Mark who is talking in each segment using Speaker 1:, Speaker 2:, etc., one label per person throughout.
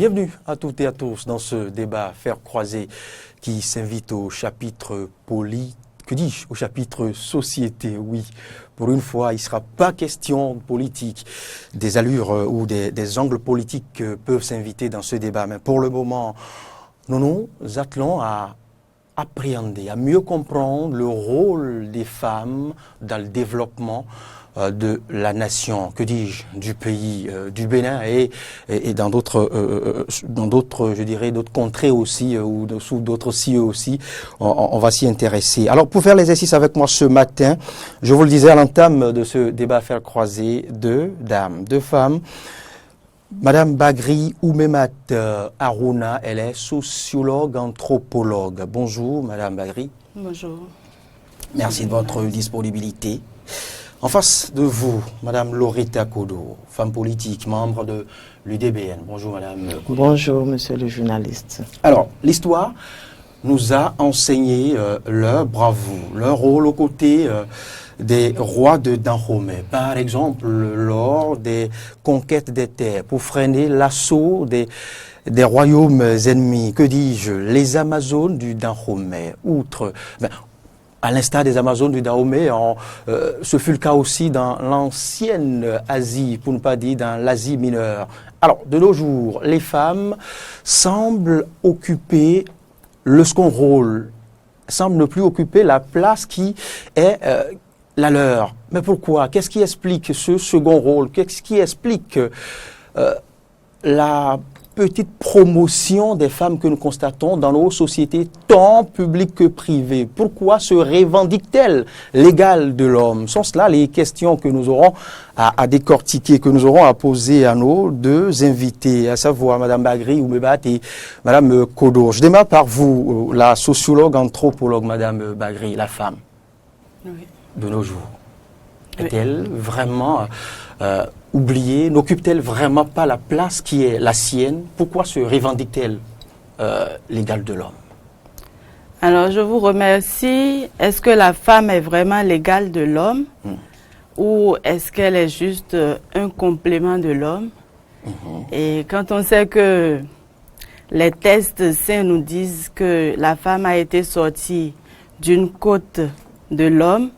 Speaker 1: Bienvenue à toutes et à tous dans ce débat Faire croiser qui s'invite au chapitre au chapitre société, oui. Pour une fois, il ne sera pas question politique. Des allures ou des angles politiques peuvent s'inviter dans ce débat. Mais pour le moment, nous nous attelons à appréhender, à mieux comprendre le rôle des femmes dans le développement de la nation, que dis-je, du pays, du Bénin et dans d'autres, je dirais, d'autres contrées aussi, ou sous d'autres cieux aussi, on va s'y intéresser. Alors, pour faire l'exercice avec moi ce matin, je vous le disais à l'entame de ce débat Faire croiser, deux femmes. Madame Bagri Oumemat Aruna, elle est sociologue, anthropologue. Bonjour, Madame Bagri.
Speaker 2: Bonjour.
Speaker 1: Merci de votre disponibilité. En face de vous, Madame Loretta Kodo, femme politique, membre de l'UDBN. Bonjour, Madame Kodo.
Speaker 3: Bonjour, monsieur le journaliste.
Speaker 1: Alors, l'histoire nous a enseigné leur bravoure, leur rôle aux côtés des rois de Dahomey, par exemple lors des conquêtes des terres, pour freiner l'assaut des royaumes ennemis. Que dis-je? Les Amazones du Dahomey, à l'instar des Amazones du Dahomey, ce fut le cas aussi dans l'ancienne Asie, pour ne pas dire dans l'Asie mineure. Alors, de nos jours, les femmes semblent occuper le second rôle, semblent ne plus occuper la place qui est la leur. Mais pourquoi? Qu'est-ce qui explique ce second rôle? Qu'est-ce qui explique la petite promotion des femmes que nous constatons dans nos sociétés, tant publiques que privées? Pourquoi se revendiquent-elles l'égal de l'homme? Sont cela les questions que nous aurons à décortiquer, que nous aurons à poser à nos deux invités, à savoir Madame Bagri Oumemat et Madame Kodo. Je démarre par vous, la sociologue, anthropologue, Madame Bagri, la femme de nos jours. Est-elle vraiment oubliée? N'occupe-t-elle vraiment pas la place qui est la sienne? Pourquoi se revendique-t-elle l'égal de l'homme?
Speaker 2: Alors, je vous remercie. Est-ce que la femme est vraiment l'égal de l'homme ou est-ce qu'elle est juste un complément de l'homme? Et quand on sait que les textes saints nous disent que la femme a été sortie d'une côte de l'homme,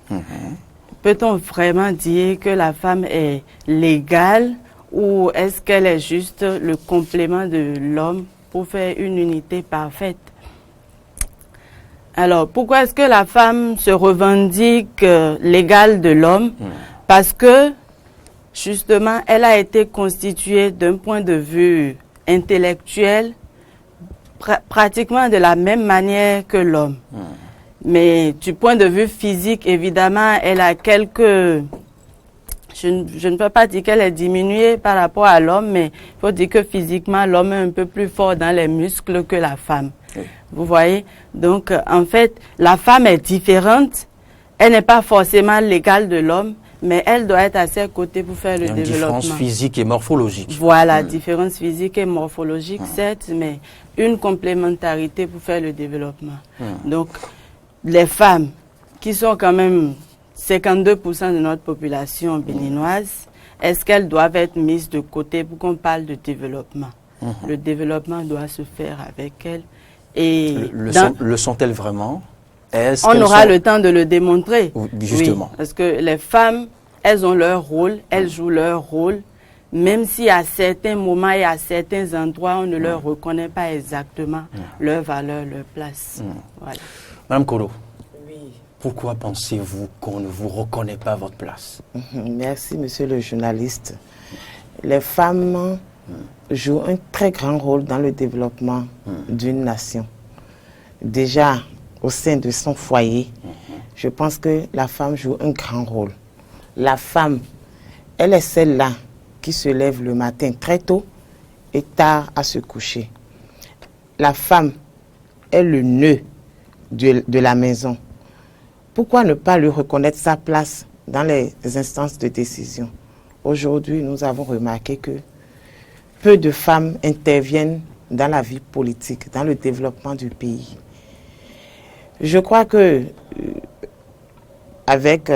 Speaker 2: peut-on vraiment dire que la femme est l'égale ou est-ce qu'elle est juste le complément de l'homme pour faire une unité parfaite? Alors, pourquoi est-ce que la femme se revendique l'égale de l'homme? Parce que, justement, elle a été constituée d'un point de vue intellectuel pratiquement de la même manière que l'homme. Mais du point de vue physique, évidemment, elle a quelques... Je ne peux pas dire qu'elle est diminuée par rapport à l'homme, mais il faut dire que physiquement, l'homme est un peu plus fort dans les muscles que la femme. Vous voyez? Donc, en fait, la femme est différente. Elle n'est pas forcément l'égale de l'homme, mais elle doit être à ses côtés pour faire le développement.
Speaker 1: Différence physique et morphologique.
Speaker 2: Voilà, différence physique et morphologique, certes, mais une complémentarité pour faire le développement. Donc, les femmes, qui sont quand même 52% de notre population béninoise, est-ce qu'elles doivent être mises de côté pour qu'on parle de développement? Le développement doit se faire avec elles. Et
Speaker 1: le sont-elles vraiment?
Speaker 2: On aura le temps de le démontrer.
Speaker 1: Justement.
Speaker 2: Oui, parce que les femmes, elles ont leur rôle, elles jouent leur rôle, même si à certains moments et à certains endroits, on ne leur reconnaît pas exactement leur valeur, leur place. Voilà.
Speaker 1: Madame Kodo,
Speaker 3: Oui.
Speaker 1: pourquoi pensez-vous qu'on ne vous reconnaît pas votre place?
Speaker 3: Merci, monsieur le journaliste. Les femmes jouent un très grand rôle dans le développement d'une nation. Déjà, au sein de son foyer, je pense que la femme joue un grand rôle. La femme, elle est celle-là qui se lève le matin très tôt et tard à se coucher. La femme est le nœud de la maison. Pourquoi ne pas lui reconnaître sa place dans les instances de décision? Aujourd'hui, nous avons remarqué que peu de femmes interviennent dans la vie politique, dans le développement du pays. Je crois que avec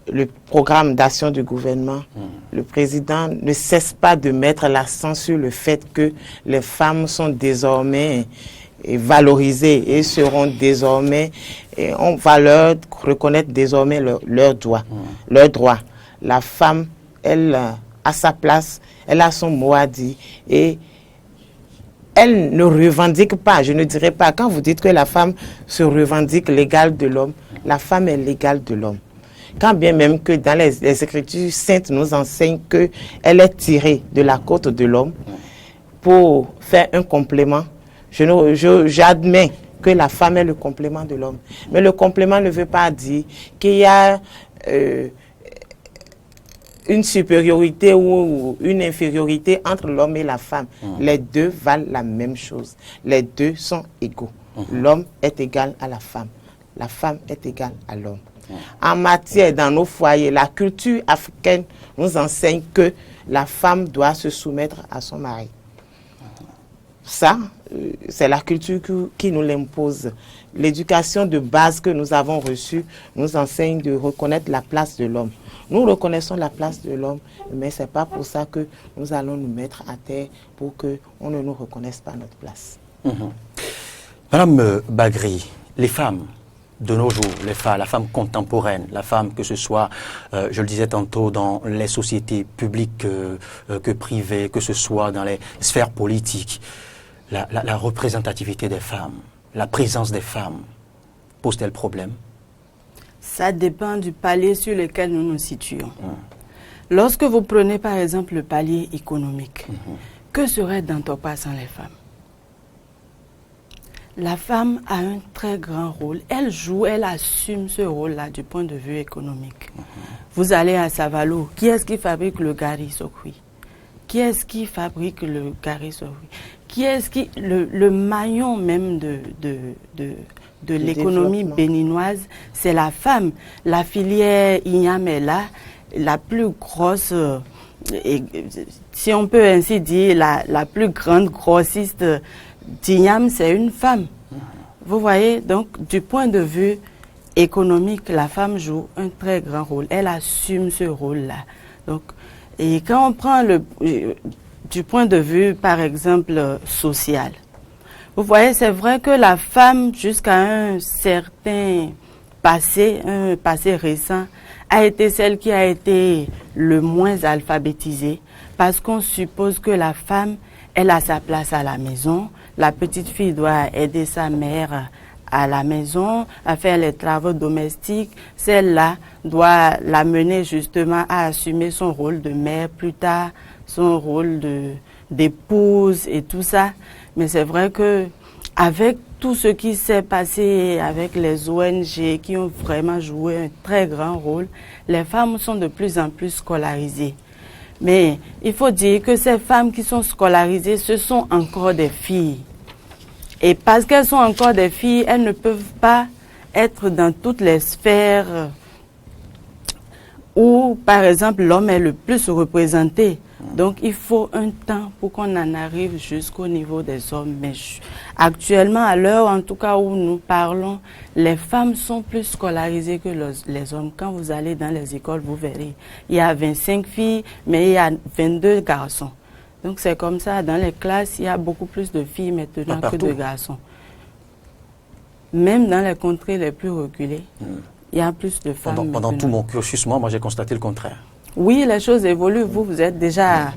Speaker 3: le programme d'action du gouvernement, le président ne cesse pas de mettre l'accent sur le fait que les femmes sont désormais valorisées et seront désormais, et on va leur reconnaître désormais leurs droits. La femme, elle a sa place, elle a son mot à dire et elle ne revendique pas, je ne dirais pas, quand vous dites que la femme se revendique l'égal de l'homme, la femme est l'égale de l'homme. Quand bien même que dans les Écritures saintes nous enseignent qu'elle est tirée de la côte de l'homme pour faire un complément, j'admets que la femme est le complément de l'homme. Mais le complément ne veut pas dire qu'il y a une supériorité ou une infériorité entre l'homme et la femme. Les deux valent la même chose. Les deux sont égaux. L'homme est égal à la femme est égale à l'homme. En matière, dans nos foyers, la culture africaine nous enseigne que la femme doit se soumettre à son mari. Ça, c'est la culture qui nous l'impose. L'éducation de base que nous avons reçue nous enseigne de reconnaître la place de l'homme. Nous reconnaissons la place de l'homme, mais ce n'est pas pour ça que nous allons nous mettre à terre pour qu'on ne nous reconnaisse pas notre place.
Speaker 1: Madame Bagri, les femmes de nos jours, la femme contemporaine, la femme que ce soit, je le disais tantôt, dans les sociétés publiques que privées, que ce soit dans les sphères politiques, la représentativité des femmes, la présence des femmes, pose-t-elle problème?
Speaker 2: Ça dépend du palier sur lequel nous nous situons. Lorsque vous prenez par exemple le palier économique, que serait Dantopa sans les femmes? La femme a un très grand rôle. Elle joue, elle assume ce rôle-là du point de vue économique. Vous allez à Savalo, qui est-ce qui fabrique le gari sokui? Qui est-ce qui fabrique le gari sokui? Qui est-ce qui... Le maillon même de l'économie béninoise, c'est la femme. La filière Ignam est là, la plus grosse, si on peut ainsi dire, la plus grande grossiste d'Ignam, c'est une femme. Vous voyez, donc du point de vue économique, la femme joue un très grand rôle. Elle assume ce rôle-là. Donc, et quand on prend du point de vue, par exemple, social, vous voyez, c'est vrai que la femme, jusqu'à un certain passé, un passé récent, a été celle qui a été le moins alphabétisée, parce qu'on suppose que la femme, elle a sa place à la maison. La petite fille doit aider sa mère à la maison, à faire les travaux domestiques. Celle-là doit l'amener justement à assumer son rôle de mère plus tard, son rôle d'épouse et tout ça. Mais c'est vrai que avec tout ce qui s'est passé avec les ONG qui ont vraiment joué un très grand rôle, les femmes sont de plus en plus scolarisées. Mais il faut dire que ces femmes qui sont scolarisées, ce sont encore des filles. Et parce qu'elles sont encore des filles, elles ne peuvent pas être dans toutes les sphères où, par exemple, l'homme est le plus représenté. Donc, il faut un temps pour qu'on en arrive jusqu'au niveau des hommes. Mais actuellement, à l'heure, en tout cas, où nous parlons, les femmes sont plus scolarisées que les hommes. Quand vous allez dans les écoles, vous verrez, il y a 25 filles, mais il y a 22 garçons. Donc, c'est comme ça. Dans les classes, il y a beaucoup plus de filles maintenant que de garçons. Même dans les contrées les plus reculées, il y a plus de femmes.
Speaker 1: Pendant tout mon cursus, moi j'ai constaté le contraire.
Speaker 2: Oui, les choses évoluent. Vous êtes déjà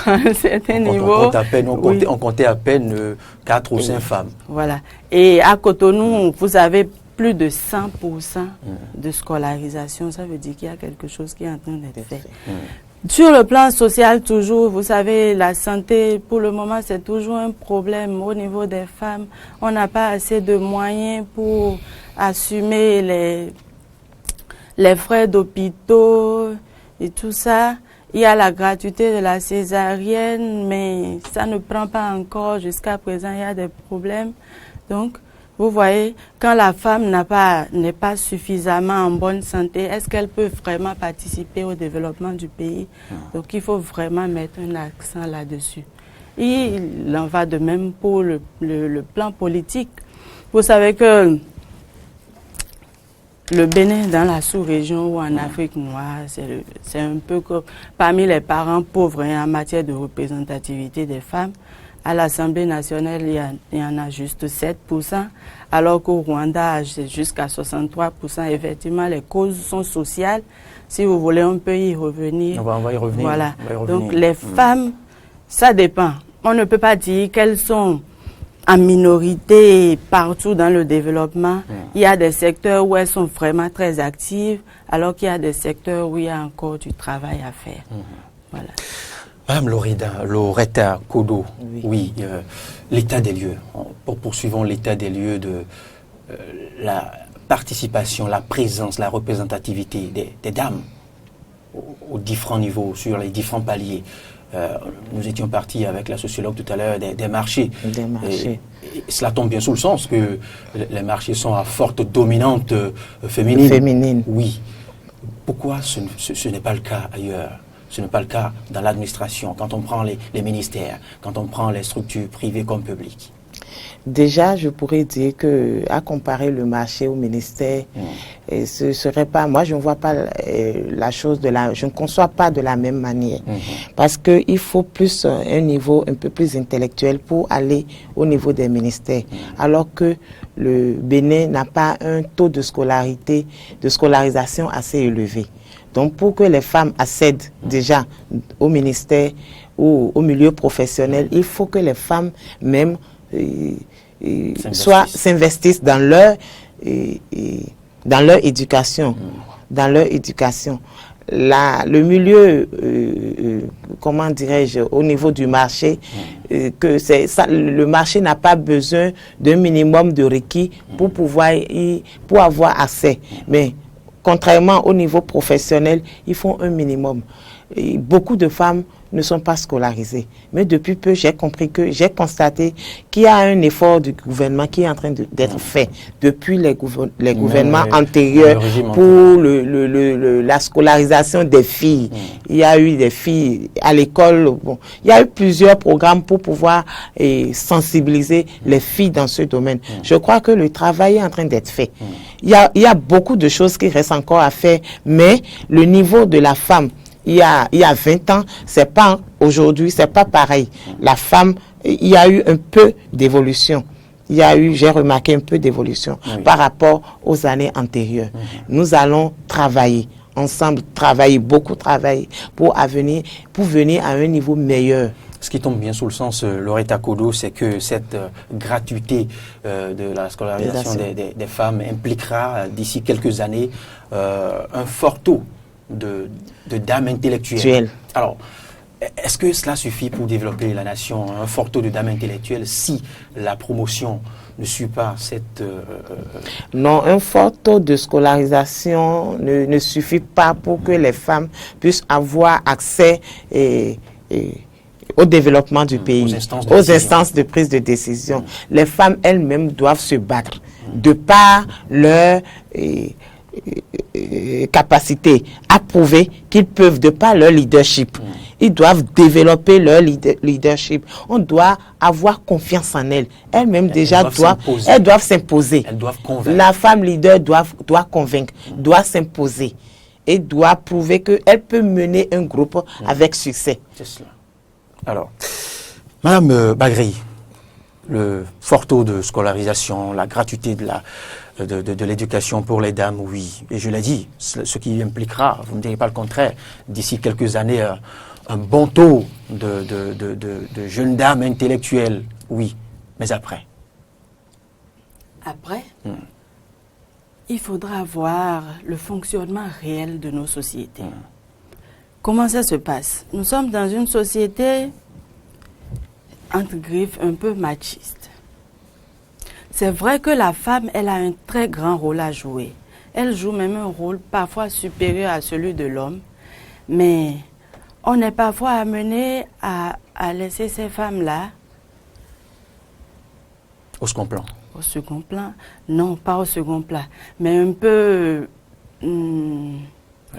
Speaker 2: à un certain niveau.
Speaker 1: On comptait à peine 4 ou 5 femmes. Voilà.
Speaker 2: Et à Cotonou, vous avez plus de 100% de scolarisation. Ça veut dire qu'il y a quelque chose qui est en train d'être fait. Sur le plan social, toujours, vous savez, la santé, pour le moment, c'est toujours un problème au niveau des femmes. On n'a pas assez de moyens pour assumer les frais d'hôpitaux et tout ça. Il y a la gratuité de la césarienne, mais ça ne prend pas encore. Jusqu'à présent, il y a des problèmes. Donc, vous voyez, quand la femme n'est pas suffisamment en bonne santé, est-ce qu'elle peut vraiment participer au développement du pays? Donc, il faut vraiment mettre un accent là-dessus. Et il en va de même pour le plan politique. Vous savez que le Bénin, dans la sous-région ou en Afrique noire, c'est un peu comme parmi les parents pauvres en matière de représentativité des femmes. À l'Assemblée nationale, il y en a juste 7%, alors qu'au Rwanda, c'est jusqu'à 63%. Effectivement, les causes sont sociales. Si vous voulez, on peut y revenir.
Speaker 1: On va y revenir.
Speaker 2: Voilà.
Speaker 1: On va y revenir.
Speaker 2: Donc, les femmes, ça dépend. On ne peut pas dire qu'elles sont en minorité partout dans le développement. Il y a des secteurs où elles sont vraiment très actives, alors qu'il y a des secteurs où il y a encore du travail à faire. Voilà.
Speaker 1: Madame Loretta Kodo, oui, l'état des lieux. Poursuivons l'état des lieux de la participation, la présence, la représentativité des dames aux différents niveaux, sur les différents paliers. Nous étions partis avec la sociologue tout à l'heure des marchés.
Speaker 3: Des marchés.
Speaker 1: Et cela tombe bien sous le sens que les marchés sont à forte dominante féminine.
Speaker 3: Féminine.
Speaker 1: Oui. Pourquoi ce n'est pas le cas ailleurs? Ce n'est pas le cas dans l'administration, quand on prend les ministères, quand on prend les structures privées comme publiques.
Speaker 3: Déjà, je pourrais dire que à comparer le marché au ministère, ce serait pas. Moi, je ne vois pas la chose je ne conçois pas de la même manière, parce que il faut plus un niveau un peu plus intellectuel pour aller au niveau des ministères, alors que le Bénin n'a pas un taux de scolarisation assez élevé. Donc, pour que les femmes accèdent déjà au ministère ou au milieu professionnel, il faut que les femmes même s'investissent dans leur éducation, Le milieu, comment dirais-je, au niveau du marché, le marché n'a pas besoin d'un minimum de requis pour avoir accès. Mais contrairement au niveau professionnel, il faut un minimum. Et beaucoup de femmes ne sont pas scolarisées. Mais depuis peu, j'ai constaté qu'il y a un effort du gouvernement qui est en train d'être fait depuis les gouvernements antérieurs pour la scolarisation des filles. Il y a eu des filles à l'école. Bon, il y a eu plusieurs programmes pour pouvoir sensibiliser les filles dans ce domaine. Je crois que le travail est en train d'être fait. Il y a beaucoup de choses qui restent encore à faire, mais le niveau de la femme, il y a 20 ans, aujourd'hui, c'est pas pareil. La femme, il y a eu un peu d'évolution. J'ai remarqué un peu d'évolution par rapport aux années antérieures. Nous allons travailler ensemble, beaucoup travailler pour venir à un niveau meilleur.
Speaker 1: Ce qui tombe bien sous le sens, Loretta Kodo, c'est que cette gratuité de la scolarisation des femmes impliquera d'ici quelques années un fort taux de dames intellectuelles. Alors, est-ce que cela suffit pour développer la nation, un fort taux de dames intellectuelles, si la promotion ne suit pas cette...
Speaker 3: Non, un fort taux de scolarisation ne suffit pas pour que les femmes puissent avoir accès au développement du pays, aux instances de prise de décision. Les femmes elles-mêmes doivent se battre de par leur capacité à prouver qu'ils peuvent, de par leur leadership. Ils doivent développer leur leadership. On doit avoir confiance en elles. Elles-mêmes déjà doivent s'imposer.
Speaker 1: Elles doivent convaincre.
Speaker 3: La femme leader doit convaincre, doit s'imposer et doit prouver qu'elle peut mener un groupe avec succès.
Speaker 1: C'est cela. Alors, Madame Bagri, le fort taux de scolarisation, la gratuité de l'éducation pour les dames, oui. Et je l'ai dit, ce qui impliquera, vous ne direz pas le contraire, d'ici quelques années, un bon taux de jeunes dames intellectuelles, oui. Mais après?
Speaker 2: Après, il faudra voir le fonctionnement réel de nos sociétés. Comment ça se passe? Nous sommes dans une société, entre griffes, un peu machiste. C'est vrai que la femme, elle a un très grand rôle à jouer. Elle joue même un rôle parfois supérieur à celui de l'homme. Mais on est parfois amené à laisser ces femmes-là...
Speaker 1: Au second plan?
Speaker 2: Au second plan? Non, pas au second plan. Mais un peu...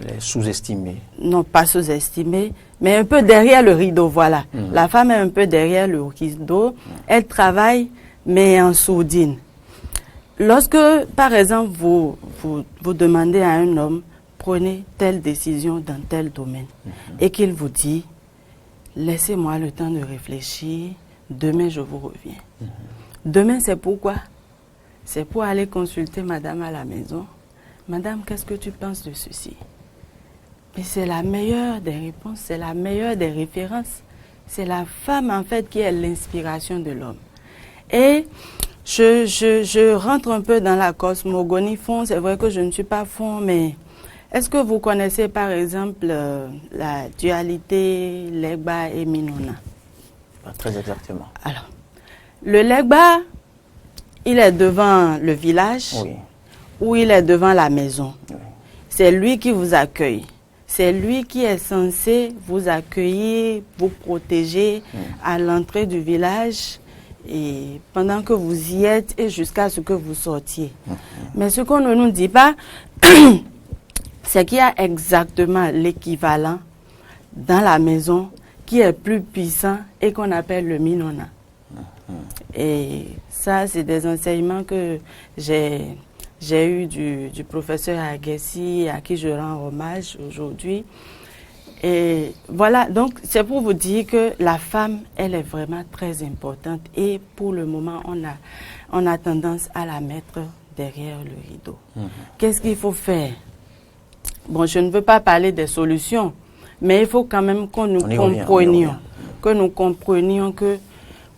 Speaker 1: Elle est sous-estimée.
Speaker 2: Non, pas sous-estimée, mais un peu derrière le rideau, voilà. La femme est un peu derrière le rideau. Elle travaille, mais en sourdine. lorsque, par exemple, vous demandez à un homme, prenez telle décision dans tel domaine, et qu'il vous dit, laissez-moi le temps de réfléchir, demain je vous reviens. Demain, c'est pourquoi? C'est pour aller consulter madame à la maison. Madame, qu'est-ce que tu penses de ceci? Mais c'est la meilleure des réponses, c'est la meilleure des références. C'est la femme, en fait, qui est l'inspiration de l'homme. Et je rentre un peu dans la cosmogonie fond. C'est vrai que je ne suis pas fond, mais est-ce que vous connaissez, par exemple, la dualité Legba et Minona?
Speaker 1: Pas très exactement.
Speaker 2: Alors, le Legba, il est devant le village,
Speaker 1: Oui.
Speaker 2: ou il est devant la maison.
Speaker 1: Oui.
Speaker 2: C'est lui qui vous accueille. C'est lui qui est censé vous accueillir, vous protéger à l'entrée du village et pendant que vous y êtes et jusqu'à ce que vous sortiez. Mais ce qu'on ne nous dit pas, c'est qu'il y a exactement l'équivalent dans la maison qui est plus puissant et qu'on appelle le Minona. Et ça, c'est des enseignements que j'ai eu du professeur Aguessi, à qui je rends hommage aujourd'hui. Et voilà, donc c'est pour vous dire que la femme, elle est vraiment très importante. Et pour le moment, on a tendance à la mettre derrière le rideau. Qu'est-ce qu'il faut faire? Bon, je ne veux pas parler des solutions, mais il faut quand même que nous comprenions que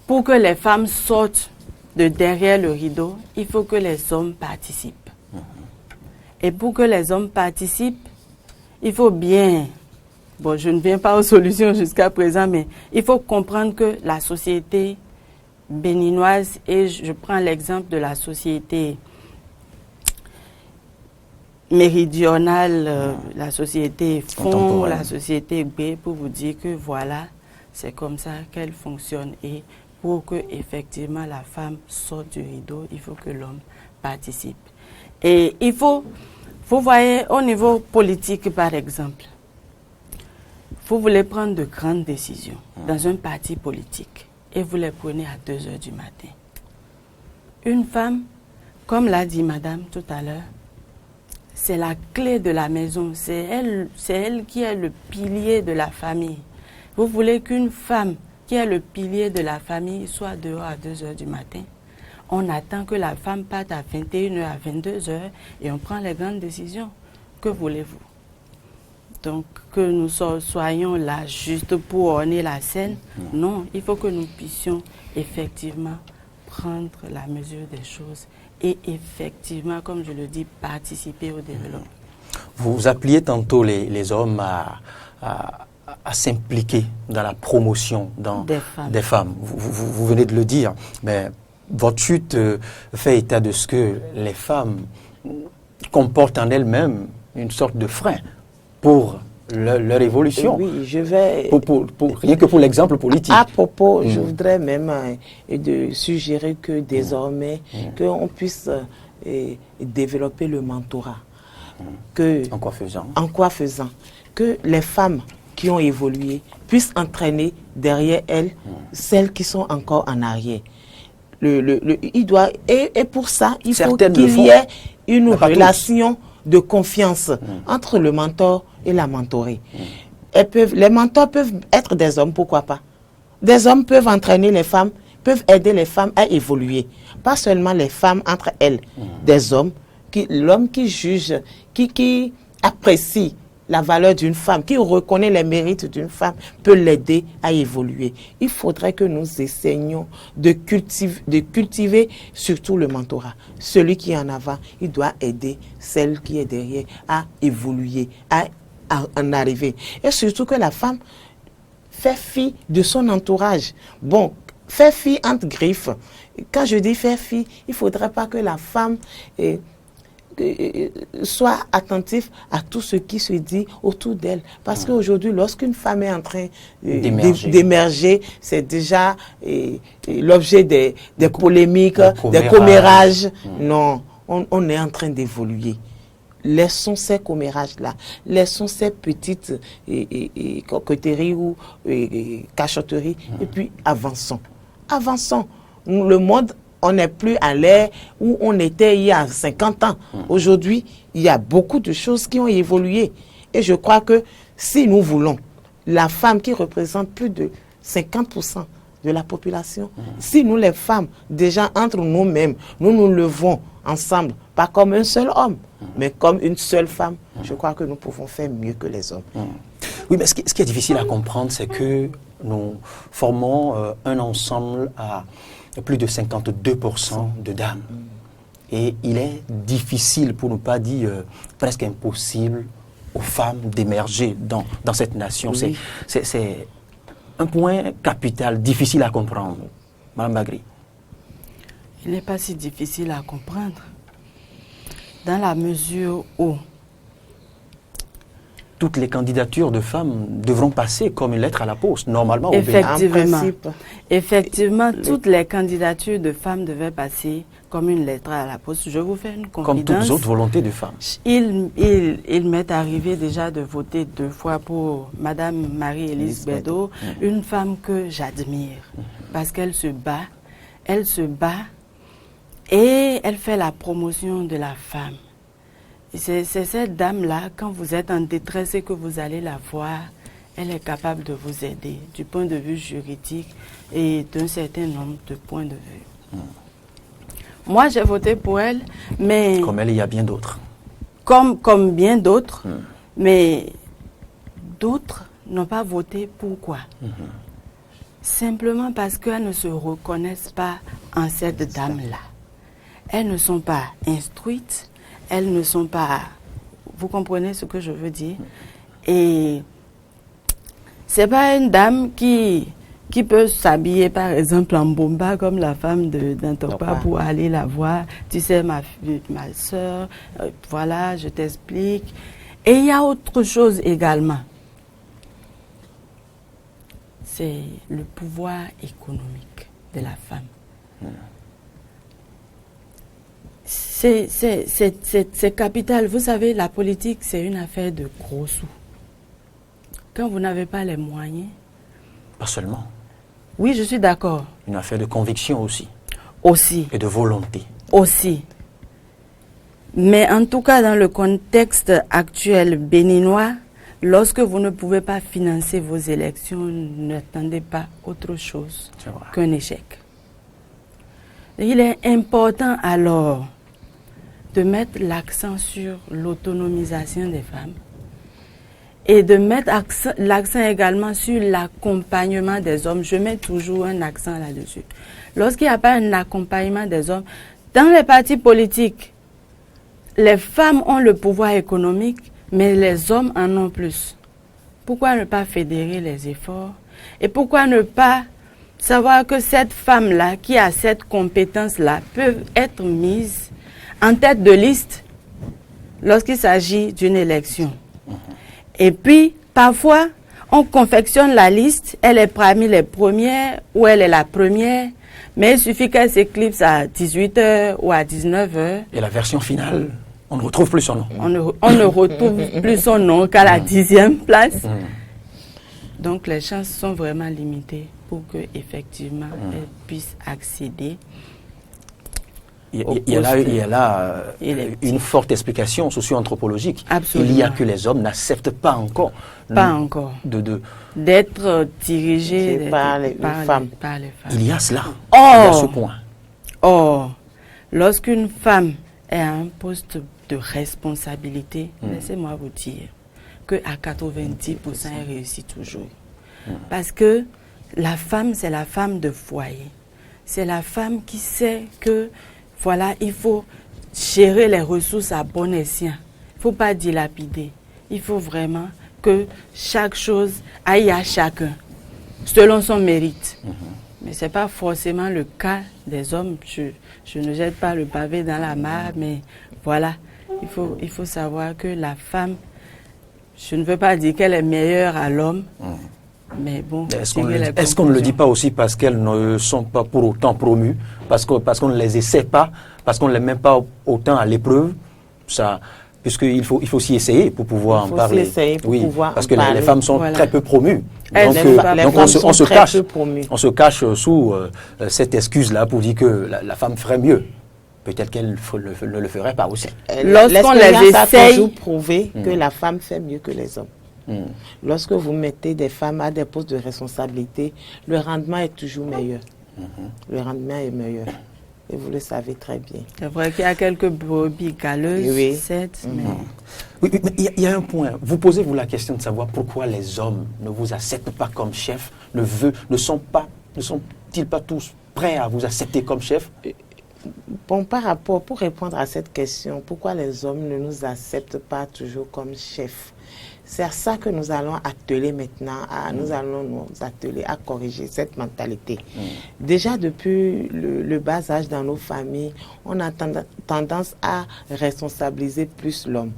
Speaker 2: pour que les femmes sortent de derrière le rideau, il faut que les hommes participent. Et pour que les hommes participent, il faut bien... Bon, je ne viens pas aux solutions jusqu'à présent, mais il faut comprendre que la société béninoise, et je prends l'exemple de la société méridionale, la société fond, la société B, pour vous dire que voilà, c'est comme ça qu'elle fonctionne. Et pour que effectivement la femme sorte du rideau, il faut que l'homme participe. Et il faut, vous voyez, au niveau politique par exemple, vous voulez prendre de grandes décisions dans un parti politique et vous les prenez à 2 heures du matin. Une femme, comme l'a dit madame tout à l'heure, c'est la clé de la maison, c'est elle qui est le pilier de la famille. Vous voulez qu'une femme qui est le pilier de la famille soit dehors à 2 heures du matin. On attend que la femme parte à 21h, à 22h et on prend les grandes décisions. Que voulez-vous? Donc, que nous soyons là juste pour orner la scène. Non, il faut que nous puissions effectivement prendre la mesure des choses et effectivement, comme je le dis, participer au développement.
Speaker 1: Vous appeliez tantôt les hommes à s'impliquer dans la promotion des femmes. Vous venez de le dire, mais votre chute fait état de ce que les femmes comportent en elles-mêmes une sorte de frein pour leur évolution.
Speaker 3: Oui, je vais...
Speaker 1: rien que pour l'exemple politique.
Speaker 3: À propos, je voudrais même suggérer que désormais, qu'on puisse développer le mentorat. En quoi faisant? Que les femmes qui ont évolué puissent entraîner derrière elles celles qui sont encore en arrière. Et pour ça, il faut qu'il y ait une relation de confiance entre le mentor et la mentorée. Les mentors peuvent être des hommes, pourquoi pas? Des hommes peuvent entraîner les femmes, peuvent aider les femmes à évoluer. Pas seulement les femmes entre elles, des hommes, l'homme qui juge, qui apprécie la valeur d'une femme, qui reconnaît les mérites d'une femme, peut l'aider à évoluer. Il faudrait que nous essayions de cultiver surtout le mentorat. Celui qui est en avant, il doit aider celle qui est derrière à évoluer, à en arriver. Et surtout que la femme fait fi de son entourage. Bon, fait fi entre griffes. Quand je dis fait fi, il ne faudrait pas que la femme... soit attentif à tout ce qui se dit autour d'elle. Parce qu'aujourd'hui, lorsqu'une femme est en train d'émerger, c'est déjà l'objet des polémiques, des commérages. Non, on est en train d'évoluer. Laissons ces commérages-là, laissons ces petites coquetteries ou cachotteries, et puis avançons. Avançons. Le monde on n'est plus à l'ère où on était il y a 50 ans. Aujourd'hui, il y a beaucoup de choses qui ont évolué. Et je crois que si nous voulons, la femme qui représente plus de 50% de la population, si nous les femmes, déjà entre nous-mêmes, nous nous levons ensemble, pas comme un seul homme, mais comme une seule femme, je crois que nous pouvons faire mieux que les hommes.
Speaker 1: Oui, mais ce qui est difficile à comprendre, c'est que nous formons un ensemble à plus de 52% de dames. Et il est difficile, pour ne pas dire presque impossible, aux femmes d'émerger dans cette nation.
Speaker 3: Oui.
Speaker 1: C'est un point capital, difficile à comprendre. Madame Bagri.
Speaker 2: Il n'est pas si difficile à comprendre, dans la mesure où
Speaker 1: toutes les candidatures de femmes devront passer comme une lettre à la poste, normalement au Bénin.
Speaker 2: effectivement,
Speaker 3: En principe.
Speaker 2: effectivement, toutes les candidatures de femmes devaient passer comme une lettre à la poste. Je vous fais une
Speaker 1: Comme
Speaker 2: confidence.
Speaker 1: toutes autres volontés de femmes.
Speaker 2: Il m'est arrivé déjà de voter 2 fois pour Madame Marie-Élise Bédot, une femme que j'admire, parce qu'elle se bat et elle fait la promotion de la femme. C'est cette dame-là, quand vous êtes en détresse et que vous allez la voir, elle est capable de vous aider du point de vue juridique et d'un certain nombre de points de vue. Moi, j'ai voté pour elle, mais
Speaker 1: Comme elle, il y a bien d'autres.
Speaker 2: comme bien d'autres, mais d'autres n'ont pas voté. Pourquoi? Simplement parce qu'elles ne se reconnaissent pas en cette dame-là. Elles ne sont pas instruites, elles ne sont pas... Vous comprenez ce que je veux dire? Et c'est pas une dame qui peut s'habiller par exemple en bomba comme la femme d'Antokpa pour aller la voir. Tu sais, ma soeur, voilà, je t'explique. Et il y a autre chose également. C'est le pouvoir économique de la femme. C'est capital. Vous savez, la politique, c'est une affaire de gros sous. Quand vous n'avez pas les moyens...
Speaker 1: Pas seulement.
Speaker 2: Oui, je suis d'accord.
Speaker 1: Une affaire de conviction aussi.
Speaker 2: Aussi.
Speaker 1: Et de volonté.
Speaker 2: Aussi. Mais en tout cas, dans le contexte actuel béninois, lorsque vous ne pouvez pas financer vos élections, n'attendez pas autre chose qu'un échec. Il est important alors de mettre l'accent sur l'autonomisation des femmes et de mettre l'accent également sur l'accompagnement des hommes. Je mets toujours un accent là-dessus. Lorsqu'il n'y a pas un accompagnement des hommes, dans les partis politiques, les femmes ont le pouvoir économique, mais les hommes en ont plus. Pourquoi ne pas fédérer les efforts? Et pourquoi ne pas savoir que cette femme-là, qui a cette compétence-là, peut être mise en tête de liste lorsqu'il s'agit d'une élection? Et puis, parfois, on confectionne la liste, elle est parmi les premières ou elle est la première, mais il suffit qu'elle s'éclipse à 18h ou à 19h.
Speaker 1: Et la version finale, on ne retrouve plus son nom.
Speaker 2: On ne retrouve plus son nom qu'à la 10e place. Donc les chances sont vraiment limitées pour qu'effectivement elle puisse accéder.
Speaker 1: Il y a là une forte explication socio-anthropologique.
Speaker 2: Absolument.
Speaker 1: Il y a que les hommes n'acceptent pas encore.
Speaker 2: D'être dirigés
Speaker 3: par les femmes.
Speaker 1: Il y a cela.
Speaker 2: Or,
Speaker 1: il y a ce point.
Speaker 2: Or, lorsqu'une femme est à un poste de responsabilité, laissez-moi vous dire qu'à 90%, elle réussit toujours. Parce que la femme, c'est la femme de foyer. C'est la femme qui sait que, voilà, il faut gérer les ressources à bon escient. Il ne faut pas dilapider. Il faut vraiment que chaque chose aille à chacun, selon son mérite. Mais ce n'est pas forcément le cas des hommes. Je ne jette pas le pavé dans la mare, mais voilà, il faut savoir que la femme, je ne veux pas dire qu'elle est meilleure à l'homme, mais bon.
Speaker 1: Est-ce qu'on ne le dit pas aussi parce qu'elles ne sont pas pour autant promues, parce qu'on ne les essaie pas, parce qu'on ne les met pas autant à l'épreuve? Ça, puisqu'il faut s'y essayer pour pouvoir en parler.
Speaker 3: Il faut s'y essayer pour pouvoir
Speaker 1: parce
Speaker 3: en
Speaker 1: que
Speaker 3: parler.
Speaker 1: Les femmes sont
Speaker 2: Voilà.
Speaker 1: très peu promues.
Speaker 2: Les
Speaker 1: Donc
Speaker 2: femmes
Speaker 1: on se cache.
Speaker 3: promues.
Speaker 1: On se cache sous cette excuse-là pour dire que la femme ferait mieux. Peut-être qu'elle ne le ferait pas aussi.
Speaker 2: Lorsqu'on les
Speaker 3: L'expérience a
Speaker 2: essaye-
Speaker 3: toujours prouvé que la femme fait mieux que les hommes. Lorsque vous mettez des femmes à des postes de responsabilité, le rendement est toujours meilleur. Le rendement est meilleur. Et vous le savez très bien.
Speaker 2: C'est vrai qu'il y a quelques brebis galeuses,
Speaker 3: Oui.
Speaker 2: certes, mais
Speaker 1: Oui, mais il y a un point. Vous posez-vous la question de savoir pourquoi les hommes ne vous acceptent pas comme chef, ne sont-ils pas tous prêts à vous accepter comme chef?
Speaker 3: Bon, pour répondre à cette question, pourquoi les hommes ne nous acceptent pas toujours comme chefs? C'est à ça que nous allons atteler maintenant, nous allons nous atteler à corriger cette mentalité. Déjà depuis le bas âge dans nos familles, on a tendance à responsabiliser plus l'homme.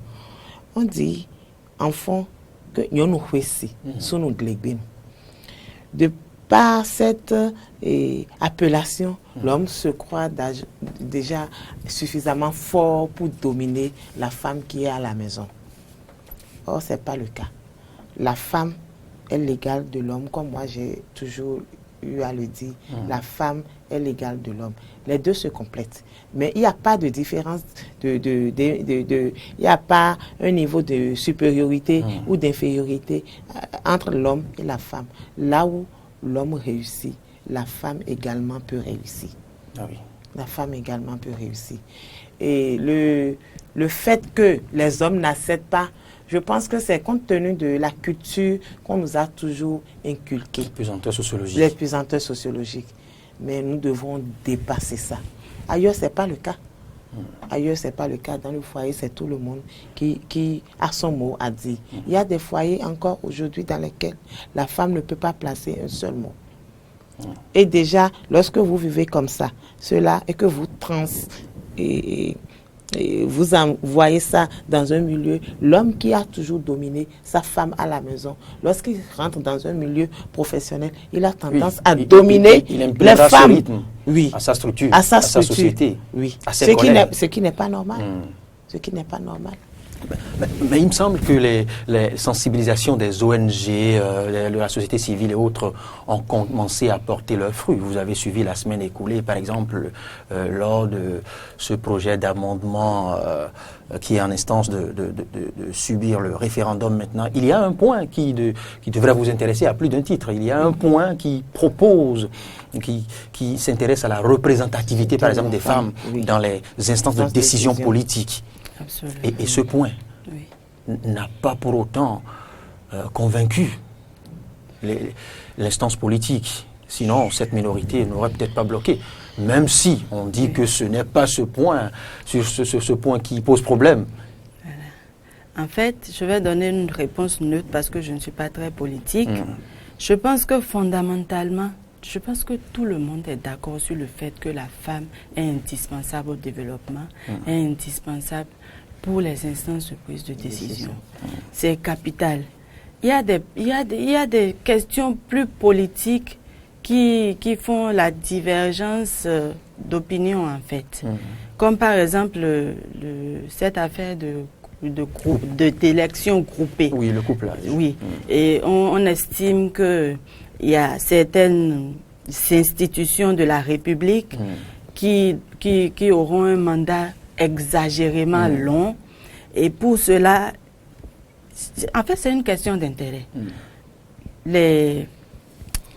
Speaker 3: On dit, enfant, que nous sous nous glébin. De par cette appellation, l'homme se croit déjà suffisamment fort pour dominer la femme qui est à la maison. Or, ce n'est pas le cas. La femme est l'égale de l'homme, comme moi j'ai toujours eu à le dire. La femme est l'égale de l'homme. Les deux se complètent. Mais il n'y a pas de différence, il n'y a pas un niveau de supériorité ou d'infériorité entre l'homme et la femme. Là où l'homme réussit, la femme également peut réussir.
Speaker 1: Ah oui.
Speaker 3: La femme également peut réussir. Et le fait que les hommes n'acceptent pas, je pense que c'est compte tenu de la culture qu'on nous a toujours inculquée.
Speaker 1: Les pesanteurs sociologiques.
Speaker 3: Les pesanteurs sociologiques. Mais nous devons dépasser ça. Ailleurs, ce n'est pas le cas. Ailleurs, ce n'est pas le cas. Dans le foyer, c'est tout le monde qui a son mot à dire. Il y a des foyers encore aujourd'hui dans lesquels la femme ne peut pas placer un seul mot. Et déjà, lorsque vous vivez comme ça, cela et que vous vous envoyez ça dans un milieu, l'homme qui a toujours dominé sa femme à la maison, lorsqu'il rentre dans un milieu professionnel, il a tendance à dominer les femmes.
Speaker 1: Oui, à sa structure,
Speaker 3: à sa
Speaker 1: société,
Speaker 3: oui.
Speaker 1: à ses collègues.
Speaker 3: Ce qui n'est pas normal. Ce qui n'est pas normal.
Speaker 1: Mais il me semble que les sensibilisations des ONG, de la société civile et autres ont commencé à porter leurs fruits. Vous avez suivi la semaine écoulée, par exemple, lors de ce projet d'amendement qui est en instance de subir le référendum maintenant. Il y a un point qui devrait vous intéresser à plus d'un titre. Il y a un point qui propose, qui s'intéresse à la représentativité, par exemple, des femmes dans les instances de décision politique.
Speaker 2: absolument.
Speaker 1: Et ce point n'a pas pour autant convaincu l'instance politique. Sinon, cette minorité n'aurait peut-être pas bloqué. Même si on dit que ce n'est pas ce point, ce point qui pose problème.
Speaker 2: En fait, je vais donner une réponse neutre parce que je ne suis pas très politique. Je pense que fondamentalement, je pense que tout le monde est d'accord sur le fait que la femme est indispensable au développement, est indispensable pour les instances de prise de décision. C'est capital. Il y a des questions plus politiques qui font la divergence d'opinion en fait. Comme par exemple cette affaire d'élection groupée.
Speaker 1: Oui, le couplage.
Speaker 2: Oui, et on estime qu'il y a certaines institutions de la République qui auront un mandat exagérément long. Et pour cela, en fait, c'est une question d'intérêt.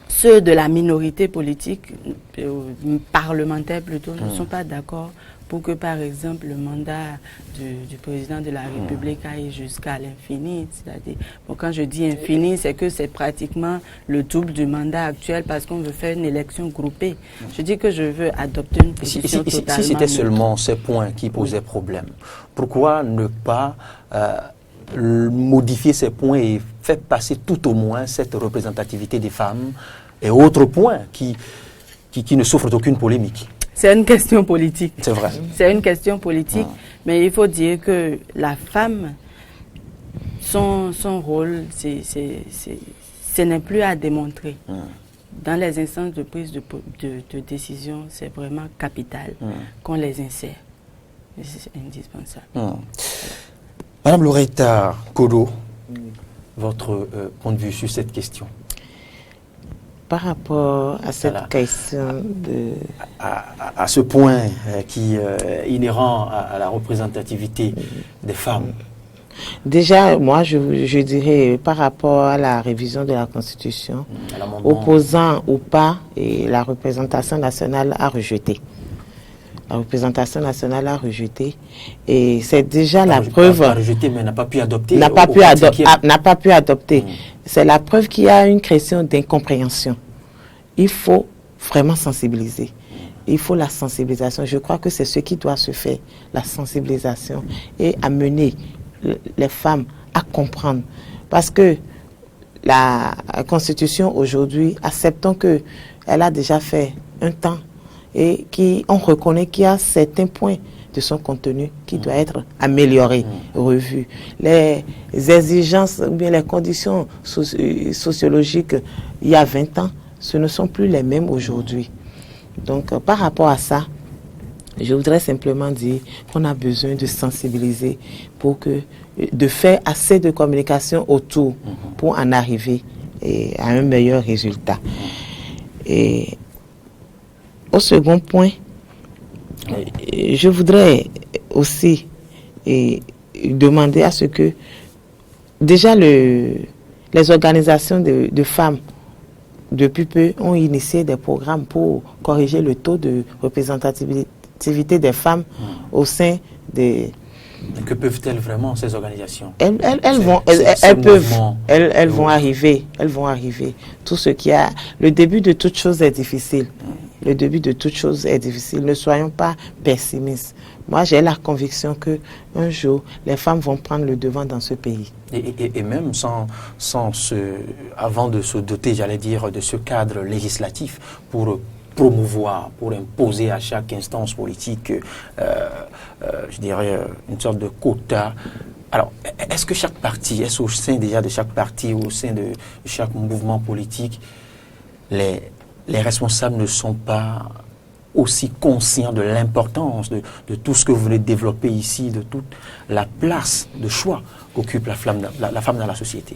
Speaker 2: Ceux de la minorité politique, parlementaire plutôt, ne sont pas d'accord pour que, par exemple, le mandat du président de la République aille jusqu'à l'infini. C'est-à-dire, quand je dis infini, c'est que c'est pratiquement le double du mandat actuel parce qu'on veut faire une élection groupée. Je dis que je veux adopter une position totalement...
Speaker 1: Si c'était seulement ces points qui posaient problème, pourquoi ne pas modifier ces points et faire passer tout au moins cette représentativité des femmes et autres points qui ne souffrent d'aucune polémique?
Speaker 2: C'est une question politique.
Speaker 1: C'est vrai.
Speaker 2: C'est une question politique, mais il faut dire que la femme, son rôle, ce n'est plus à démontrer. Dans les instances de prise de décision, c'est vraiment capital qu'on les insère. C'est indispensable.
Speaker 1: Madame Loretta Kodo, votre point de vue sur cette question?
Speaker 3: Par rapport à cette question
Speaker 1: à ce point qui est inhérent à la représentativité des femmes.
Speaker 3: Déjà, moi, je dirais, par rapport à la révision de la Constitution, opposant ou pas, et la représentation nationale a rejeté. La représentation nationale a rejeté. Et c'est déjà la preuve...
Speaker 1: Pas rejeté, mais n'a pas pu adopter.
Speaker 3: N'a pas pu adopter. C'est la preuve qu'il y a une question d'incompréhension. Il faut vraiment sensibiliser. Il faut la sensibilisation. Je crois que c'est ce qui doit se faire, la sensibilisation, et amener les femmes à comprendre. Parce que la Constitution aujourd'hui, acceptons qu'elle a déjà fait un temps et on reconnaît qu'il y a certains points de son contenu qui doit être amélioré, revu. Les exigences ou bien les conditions sociologiques il y a 20 ans, ce ne sont plus les mêmes aujourd'hui. Donc, par rapport à ça, je voudrais simplement dire qu'on a besoin de sensibiliser de faire assez de communication autour pour en arriver à un meilleur résultat. Et au second point, je voudrais aussi demander à ce que déjà les organisations de femmes depuis peu ont initié des programmes pour corriger le taux de représentativité des femmes au sein des...
Speaker 1: Que peuvent-elles vraiment, ces organisations?
Speaker 3: Elles vont arriver. Tout ce qui a... Le début de toute chose est difficile. Le début de toute chose est difficile. Ne soyons pas pessimistes. Moi, j'ai la conviction qu'un jour, les femmes vont prendre le devant dans ce pays.
Speaker 1: Et même avant de se doter, j'allais dire, de ce cadre législatif pour promouvoir, pour imposer à chaque instance politique, je dirais, une sorte de quota. Alors, est-ce que chaque parti, est-ce au sein déjà de chaque parti ou au sein de chaque mouvement politique, les responsables ne sont pas aussi conscients de l'importance de tout ce que vous venez de développer ici, de toute la place de choix qu'occupe la femme dans la société?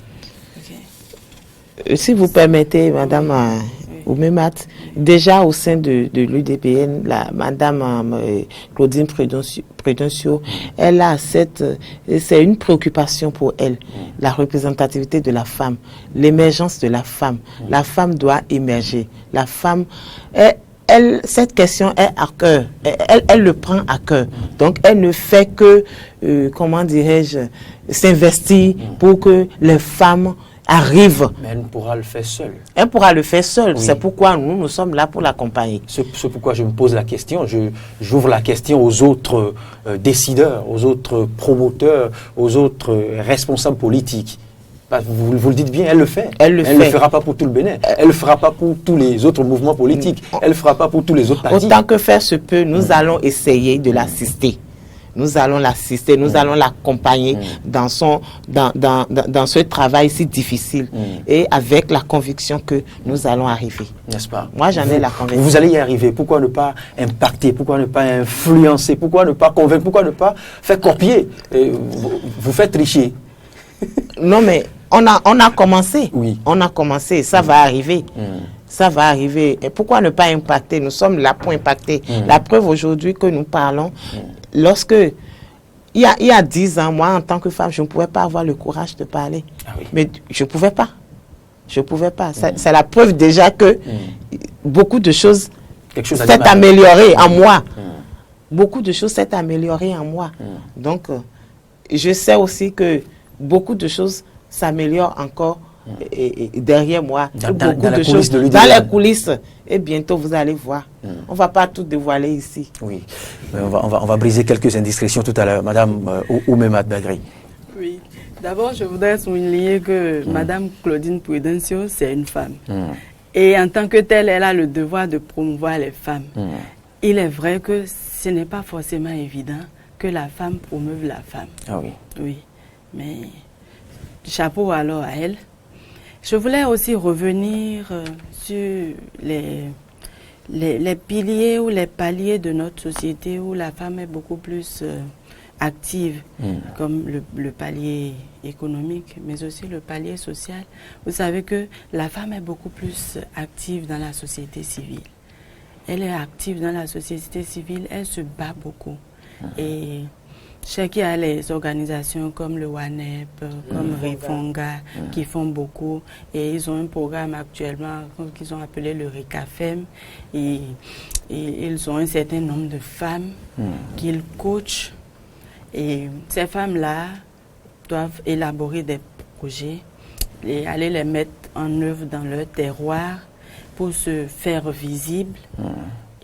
Speaker 3: Si vous permettez, Madame Oumemat, déjà au sein de l'UDPN, Madame Claudine Prudencio, elle a c'est une préoccupation pour elle, la représentativité de la femme, l'émergence de la femme. La femme doit émerger. La femme, cette question est à cœur. Elle le prend à cœur. Donc, elle ne fait que, comment dirais-je, s'investir pour que les femmes arrivent.
Speaker 1: Mais elle ne pourra le faire seule.
Speaker 3: Elle pourra le faire seule.
Speaker 1: Oui.
Speaker 3: C'est pourquoi nous sommes là pour l'accompagner.
Speaker 1: C'est pourquoi je me pose la question. J'ouvre la question aux autres décideurs, aux autres promoteurs, aux autres responsables politiques. Vous le dites bien, elle le fait. Elle ne le fera pas pour tout le Bénin. Elle ne le fera pas pour tous les autres mouvements politiques. Elle ne le fera pas pour tous les autres partis.
Speaker 3: Autant que faire se peut, nous allons essayer de l'assister. Nous allons l'assister, nous allons l'accompagner dans ce travail si difficile et avec la conviction que nous allons arriver.
Speaker 1: N'est-ce pas?
Speaker 3: Moi, j'en ai la conviction.
Speaker 1: Vous allez y arriver. Pourquoi ne pas impacter? Pourquoi ne pas influencer? Pourquoi ne pas convaincre? Pourquoi ne pas faire copier? Vous faites tricher.
Speaker 3: Non, mais on a commencé.
Speaker 1: Oui.
Speaker 3: On a commencé. Ça va arriver. Ça va arriver. Et pourquoi ne pas impacter? Nous sommes là pour impacter. La preuve aujourd'hui que nous parlons, lorsque, il y a 10 ans, moi, en tant que femme, je ne pouvais pas avoir le courage de parler.
Speaker 1: Ah oui.
Speaker 3: Mais je ne pouvais pas. Je ne pouvais pas. C'est la preuve déjà que beaucoup de choses s'est amélioré en moi. Beaucoup de choses s'est amélioré en moi. Donc, je sais aussi que beaucoup de choses s'améliorent encore et derrière moi.
Speaker 1: Dans
Speaker 3: les coulisses. Et bientôt, vous allez voir. On ne va pas tout dévoiler ici.
Speaker 1: Oui. Mais on va briser quelques indiscrétions tout à l'heure. Madame Oumemat Bagri.
Speaker 2: Oui. D'abord, je voudrais souligner que Madame Claudine Prudencio, c'est une femme. Et en tant que telle, elle a le devoir de promouvoir les femmes. Il est vrai que ce n'est pas forcément évident que la femme promeuve la femme.
Speaker 1: Ah oui.
Speaker 2: Oui. Mais chapeau alors à elle. Je voulais aussi revenir sur les piliers ou les paliers de notre société où la femme est beaucoup plus actives, comme le palier économique, mais aussi le palier social. Vous savez que la femme est beaucoup plus active dans la société civile. Elle est active dans la société civile, elle se bat beaucoup. Et je sais qu'il y a les organisations comme le WANEP, comme Rifonga, qui font beaucoup. Et ils ont un programme actuellement qu'ils ont appelé le RECAFEM. Et ils ont un certain nombre de femmes qu'ils coachent. Et ces femmes-là doivent élaborer des projets et aller les mettre en œuvre dans leur terroir pour se faire visibles.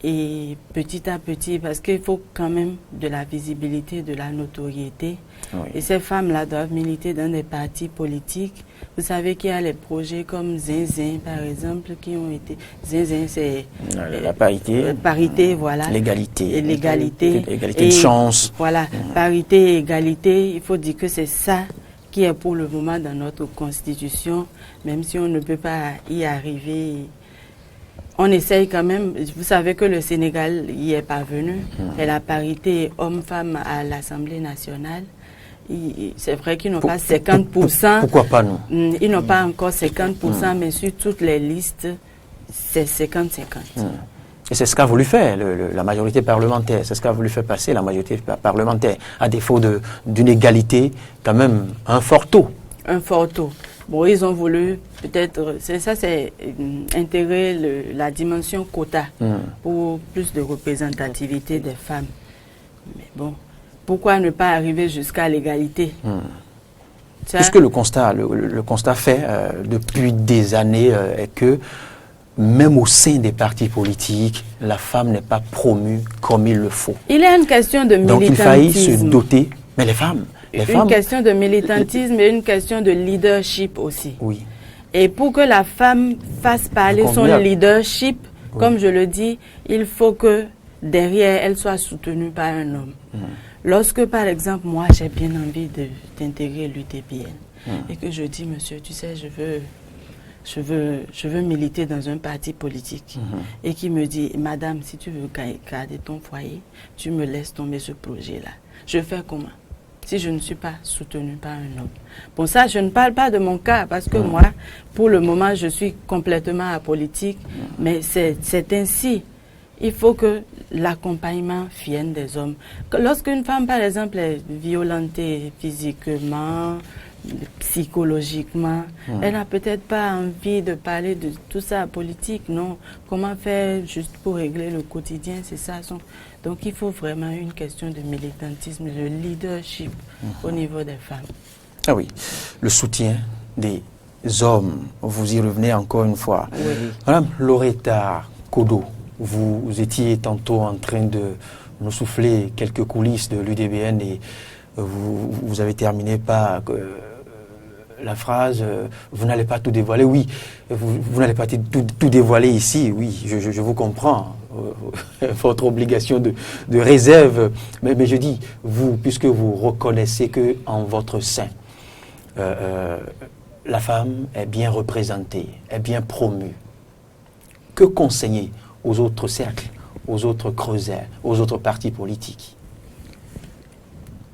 Speaker 2: Et petit à petit, parce qu'il faut quand même de la visibilité, de la notoriété. Oui. Et ces femmes-là doivent militer dans des partis politiques. Vous savez qu'il y a les projets comme Zinzin, par exemple, qui ont été... Zinzin, c'est...
Speaker 1: La parité.
Speaker 2: Parité, voilà.
Speaker 1: L'égalité.
Speaker 2: L'égalité.
Speaker 1: L'égalité de chance.
Speaker 2: Voilà, parité et égalité, il faut dire que c'est ça qui est pour le moment dans notre constitution, même si on ne peut pas y arriver... On essaye quand même, vous savez que le Sénégal y est parvenu, et la parité homme-femme à l'Assemblée nationale, c'est vrai qu'ils n'ont pas 50%.
Speaker 1: Pourquoi pas nous?
Speaker 2: Ils n'ont pas encore 50%, mais sur toutes les listes, c'est 50-50.
Speaker 1: Et c'est ce qu'a voulu faire la majorité parlementaire, c'est ce qu'a voulu faire passer la majorité parlementaire, à défaut d'une égalité, quand même un fort taux.
Speaker 2: Un fort taux. Bon, ils ont voulu peut-être, c'est intégrer la dimension quota pour plus de représentativité des femmes. Mais bon, pourquoi ne pas arriver jusqu'à l'égalité?
Speaker 1: Puisque le constat fait depuis des années est que même au sein des partis politiques, la femme n'est pas promue comme il le faut.
Speaker 2: Il y a une question de militantisme.
Speaker 1: Donc il faille se doter, mais les femmes...
Speaker 2: Une question de militantisme et une question de leadership aussi.
Speaker 1: Oui.
Speaker 2: Et pour que la femme fasse parler son leadership, comme je le dis, il faut que derrière elle soit soutenue par un homme. Lorsque, par exemple, moi, j'ai bien envie d'intégrer l'UDPN et que je dis, monsieur, tu sais, je veux militer dans un parti politique, et qui me dit, madame, si tu veux garder ton foyer, tu me laisses tomber ce projet-là. Je fais comment? Si je ne suis pas soutenue par un homme. Bon, ça, je ne parle pas de mon cas, parce que moi, pour le moment, je suis complètement apolitique, mais c'est ainsi. Il faut que l'accompagnement vienne des hommes. Lorsqu'une femme, par exemple, est violentée physiquement, psychologiquement, elle n'a peut-être pas envie de parler de tout ça à politique, non. Comment faire juste pour régler le quotidien, c'est ça. Donc il faut vraiment une question de militantisme, de leadership au niveau des femmes.
Speaker 1: Ah oui, le soutien des hommes, vous y revenez encore une fois.
Speaker 3: Oui.
Speaker 1: Madame Loretta Kodo, vous étiez tantôt en train de nous souffler quelques coulisses de l'UDBN et vous avez terminé par la phrase « vous n'allez pas tout dévoiler ». Oui, vous n'allez pas tout dévoiler ici, oui, je vous comprends. Votre obligation de réserve, mais je dis, vous, puisque vous reconnaissez qu'en votre sein, la femme est bien représentée, est bien promue, que conseiller aux autres cercles, aux autres creusets, aux autres partis politiques?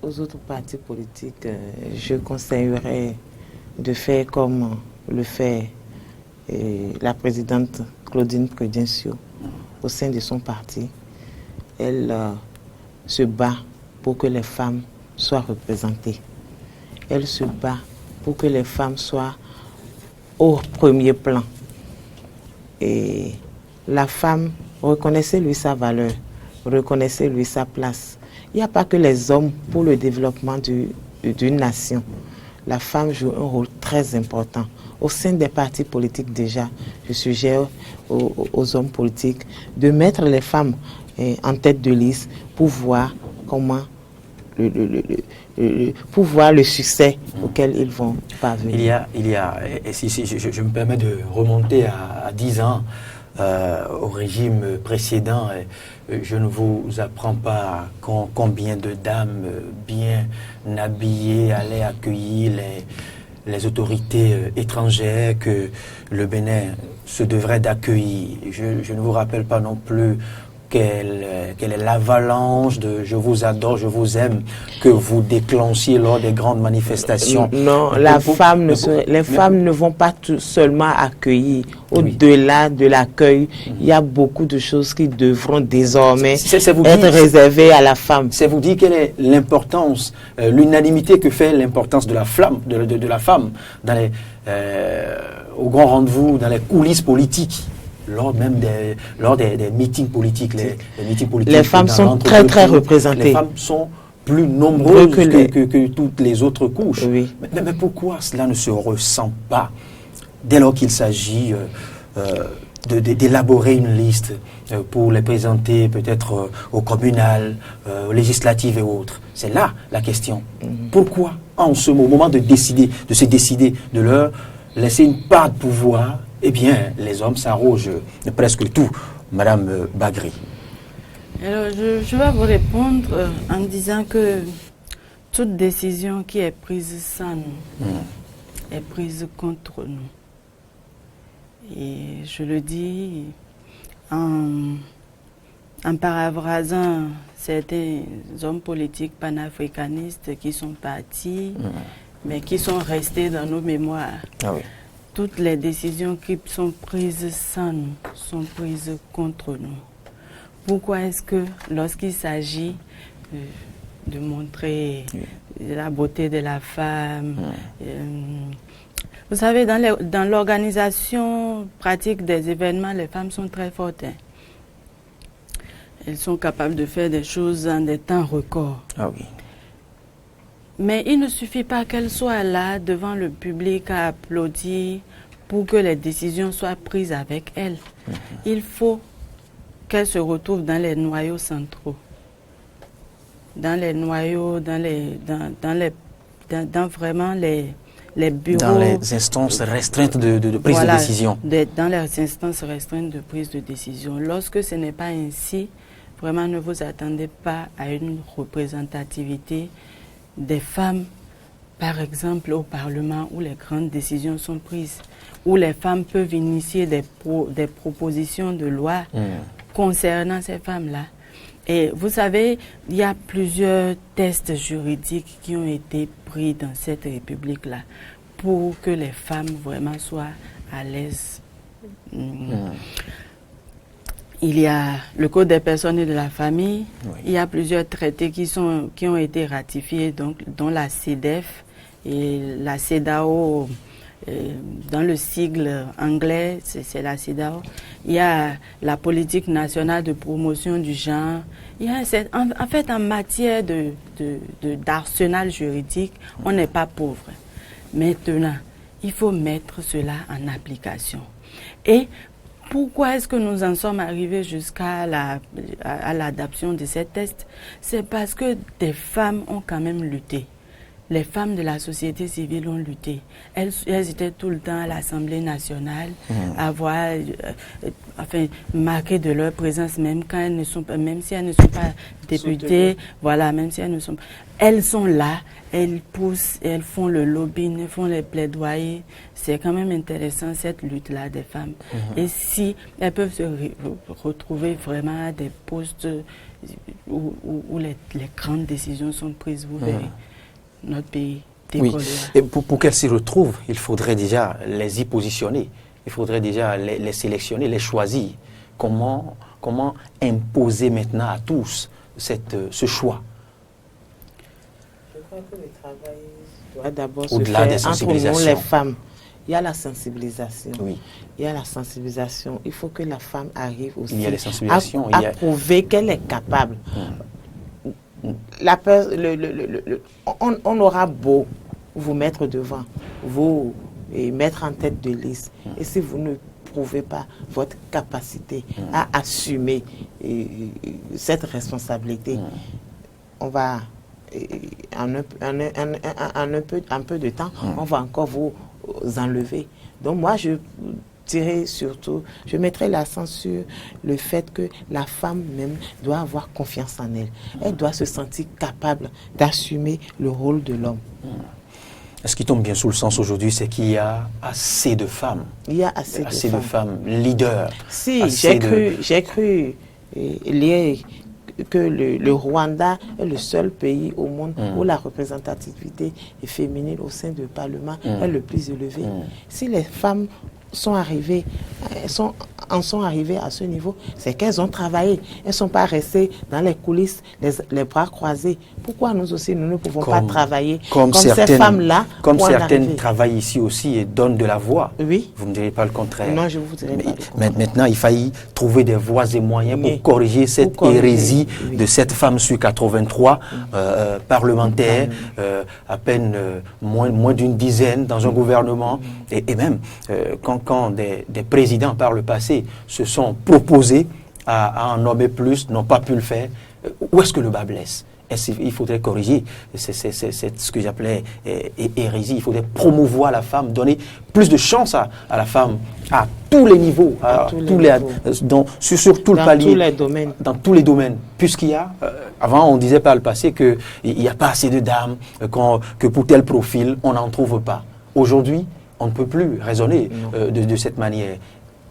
Speaker 3: Aux autres partis politiques, je conseillerais de faire comme le fait la présidente Claudine Prudentiaux au sein de son parti. Elle se bat pour que les femmes soient représentées. Elle se bat pour que les femmes soient au premier plan. Et la femme, reconnaissez-lui sa valeur, reconnaissez-lui sa place. Il n'y a pas que les hommes pour le développement d'une nation. La femme joue un rôle très important. Au sein des partis politiques déjà, je suggère aux hommes politiques de mettre les femmes en tête de liste pour voir comment pour voir le succès auquel ils vont parvenir.
Speaker 1: Et si je me permets de remonter à 10 ans, au régime précédent, je ne vous apprends pas combien de dames bien habillées allaient accueillir les autorités étrangères que le Bénin se devrait d'accueillir. Je ne vous rappelle pas non plus quelle est l'avalanche de je vous adore, je vous aime que vous déclenchiez lors des grandes manifestations?
Speaker 3: Non, les femmes ne vont pas tout seulement accueillir. Au-delà de l'accueil, il y a beaucoup de choses qui devront désormais être réservées à la femme.
Speaker 1: C'est vous dire quelle est l'importance, l'unanimité que fait l'importance de la femme, de la femme dans les, au grand rendez-vous, dans les coulisses politiques. Lors des meetings politiques, les meetings politiques.
Speaker 3: Les femmes sont très représentées.
Speaker 1: Les femmes sont plus nombreuses que toutes les autres couches.
Speaker 3: Oui.
Speaker 1: Mais pourquoi cela ne se ressent pas dès lors qu'il s'agit d'élaborer une liste pour les présenter peut-être au communal, aux législatives et autres? C'est là la question. Pourquoi en ce moment de se décider de leur laisser une part de pouvoir? Eh bien, les hommes s'arrogent presque tout, Madame Bagri.
Speaker 2: Alors, je vais vous répondre en disant que toute décision qui est prise sans nous est prise contre nous. Et je le dis en paraphrasant certains hommes politiques panafricanistes qui sont partis, mais qui sont restés dans nos mémoires.
Speaker 1: Ah oui.
Speaker 2: Toutes les décisions qui sont prises sans nous sont prises contre nous. Pourquoi est-ce que lorsqu'il s'agit de montrer la beauté de la femme, vous savez, dans l'organisation pratique des événements, les femmes sont très fortes. Hein. Elles sont capables de faire des choses en des temps records.
Speaker 1: Ah oui.
Speaker 2: Mais il ne suffit pas qu'elle soit là devant le public à applaudir pour que les décisions soient prises avec elle. Il faut qu'elle se retrouve dans les noyaux centraux, dans les noyaux, dans vraiment les bureaux.
Speaker 1: Dans les instances restreintes de prise de décision.
Speaker 2: Dans les instances restreintes de prise de décision. Lorsque ce n'est pas ainsi, vraiment ne vous attendez pas à une représentativité des femmes, par exemple au Parlement, où les grandes décisions sont prises, où les femmes peuvent initier des propositions de loi concernant ces femmes-là. Et vous savez, il y a plusieurs tests juridiques qui ont été pris dans cette République-là pour que les femmes vraiment soient à l'aise. Il y a le Code des personnes et de la famille. Il y a plusieurs traités qui ont été ratifiés, donc, dont la CEDEF et la CEDAW. Dans le sigle anglais, c'est la CEDAW. Il y a la politique nationale de promotion du genre. Il y a en fait, en matière d'arsenal juridique, on n'est pas pauvre. Maintenant, il faut mettre cela en application. Et pourquoi est-ce que nous en sommes arrivés jusqu'à l'adoption de ces tests? C'est parce que des femmes ont quand même lutté. Les femmes de la société civile ont lutté. Elles étaient tout le temps à l'Assemblée nationale, à voir, marquer de leur présence, même quand elles ne sont pas, même si elles ne sont pas députées, voilà, même si elles ne sont pas. Elles sont là, elles poussent, elles font le lobbying, elles font les plaidoyers. C'est quand même intéressant cette lutte-là des femmes. Et si elles peuvent se retrouver vraiment à des postes où les grandes décisions sont prises, vous verrez. Notre pays décollera.
Speaker 1: Oui. Et pour qu'elles s'y retrouvent, il faudrait déjà les y positionner. Il faudrait déjà les sélectionner, les choisir. Comment imposer maintenant à tous ce choix?
Speaker 3: Je crois que le travail doit d'abord se
Speaker 1: au-delà
Speaker 3: faire
Speaker 1: des sensibilisations.
Speaker 3: entre nous, les femmes. Il y a la sensibilisation.
Speaker 1: Oui.
Speaker 3: Il y a la sensibilisation. Il faut que la femme arrive aussi
Speaker 1: Il y a les sensibilisations.
Speaker 3: à prouver qu'elle est capable. On aura beau vous mettre devant, vous mettre en tête de liste. Et si vous ne prouvez pas votre capacité à assumer cette responsabilité, on va, en un peu de temps, on va encore vous enlever. Donc moi, je dirais surtout, je mettrai l'accent sur le fait que la femme même doit avoir confiance en elle. Elle doit se sentir capable d'assumer le rôle de l'homme.
Speaker 1: Ce qui tombe bien sous le sens aujourd'hui, c'est qu'il y a assez de femmes.
Speaker 3: Il y a assez de
Speaker 1: femmes leaders.
Speaker 3: Si, j'ai cru que le Rwanda est le seul pays au monde où la représentativité féminine au sein du Parlement est le plus élevée. Si les femmes en sont arrivées à ce niveau, c'est qu'elles ont travaillé. Elles ne sont pas restées dans les coulisses, les bras croisés. Pourquoi nous aussi, nous ne pouvons pas travailler comme ces femmes-là?
Speaker 1: Comme certaines travaillent ici aussi et donnent de la voix.
Speaker 3: Oui.
Speaker 1: Vous ne direz pas le contraire.
Speaker 3: Non, je ne vous dirai pas le contraire.
Speaker 1: Maintenant, il faillit trouver des voies et moyens pour corriger cette hérésie de cette femme sur 83 parlementaires, à peine moins d'une dizaine dans un gouvernement. Et même, quand des présidents par le passé se sont proposés à en nommer plus, n'ont pas pu le faire, où est-ce que le bas blesse? Il faudrait corriger, c'est ce que j'appelais hérésie. Il faudrait promouvoir la femme, donner plus de chance à la femme, à tous les niveaux, sur tout le palier, dans tous les domaines. Puisqu'il y a, avant on disait par le passé qu'il n'y a pas assez de dames, que pour tel profil, on n'en trouve pas. Aujourd'hui, on ne peut plus raisonner de cette manière.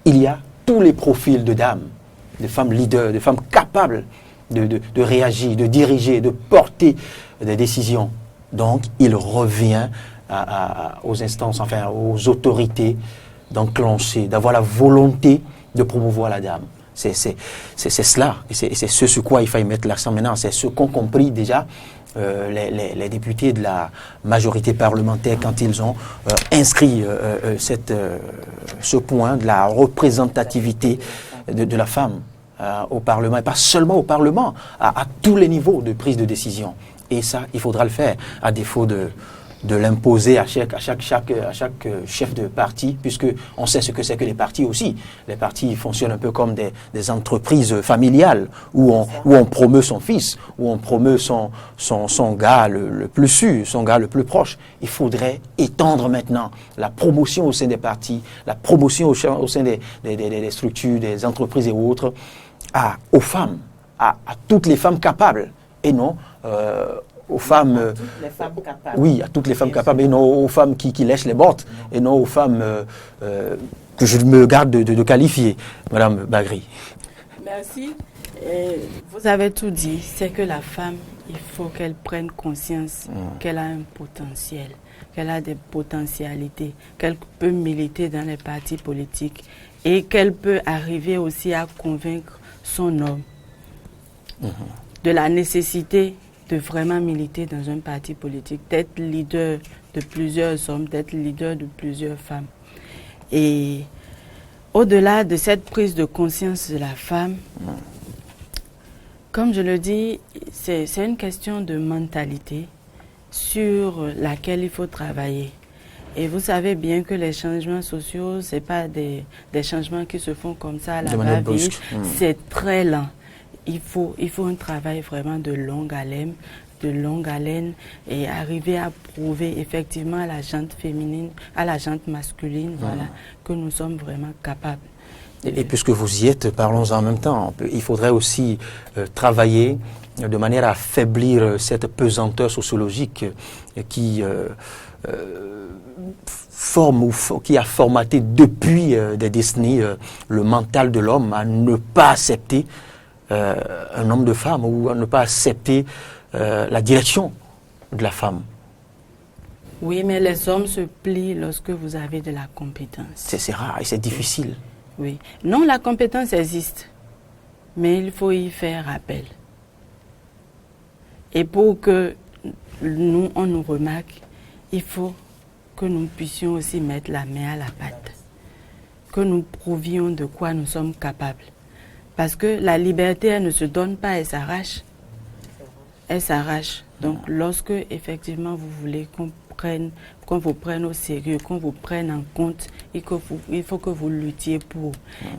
Speaker 1: Il y a tous les profils de dames, de femmes leaders, de femmes capables de réagir, de diriger, de porter des décisions. Donc, il revient aux instances, enfin aux autorités d'enclencher, d'avoir la volonté de promouvoir la dame. C'est cela, et c'est ce sur quoi il faut mettre l'accent maintenant. C'est ce qu'ont compris déjà les députés de la majorité parlementaire quand ils ont inscrit ce point de la représentativité de la femme au Parlement, et pas seulement au Parlement, à tous les niveaux de prise de décision. Et ça, il faudra le faire, à défaut de l'imposer à chaque chef de parti, puisque on sait ce que c'est que les partis aussi. Les partis fonctionnent un peu comme des entreprises familiales, où on promeut son fils, où on promeut son gars le plus sûr, son gars le plus proche. Il faudrait étendre maintenant la promotion au sein des partis, la promotion au sein des structures, des entreprises et autres, aux femmes, à toutes les femmes capables, et non aux femmes, à toutes les femmes capables. Oui, à toutes les femmes capables, et non aux femmes qui lèchent les bottes, et non aux femmes que je me garde de qualifier. Madame Bagri.
Speaker 2: Merci. Vous avez tout dit. C'est que la femme, il faut qu'elle prenne conscience qu'elle a un potentiel, qu'elle a des potentialités, qu'elle peut militer dans les partis politiques et qu'elle peut arriver aussi à convaincre son homme de la nécessité de vraiment militer dans un parti politique, d'être leader de plusieurs hommes, d'être leader de plusieurs femmes. Et au-delà de cette prise de conscience de la femme, comme je le dis, c'est une question de mentalité sur laquelle il faut travailler. Et vous savez bien que les changements sociaux, ce n'est pas des changements qui se font comme ça à la va-vite. C'est très lent. Il faut un travail vraiment de longue haleine et arriver à prouver effectivement à la gente féminine, à la gente masculine, voilà, que nous sommes vraiment capables.
Speaker 1: Et puisque vous y êtes, parlons en même temps. Il faudrait aussi travailler de manière à affaiblir cette pesanteur sociologique qui qui a formaté depuis des décennies le mental de l'homme à ne pas accepter un homme de femme ou à ne pas accepter la direction de la femme.
Speaker 2: Oui, mais les hommes se plient lorsque vous avez de la compétence.
Speaker 1: C'est rare et c'est difficile.
Speaker 2: Oui. Non, la compétence existe, mais il faut y faire appel. Et pour que on nous remarque, il faut que nous puissions aussi mettre la main à la pâte, que nous prouvions de quoi nous sommes capables. Parce que la liberté, elle ne se donne pas, elle s'arrache. Elle s'arrache. Donc, lorsque, effectivement, vous voulez qu'on vous prenne au sérieux, qu'on vous prenne en compte, il faut que vous luttiez pour.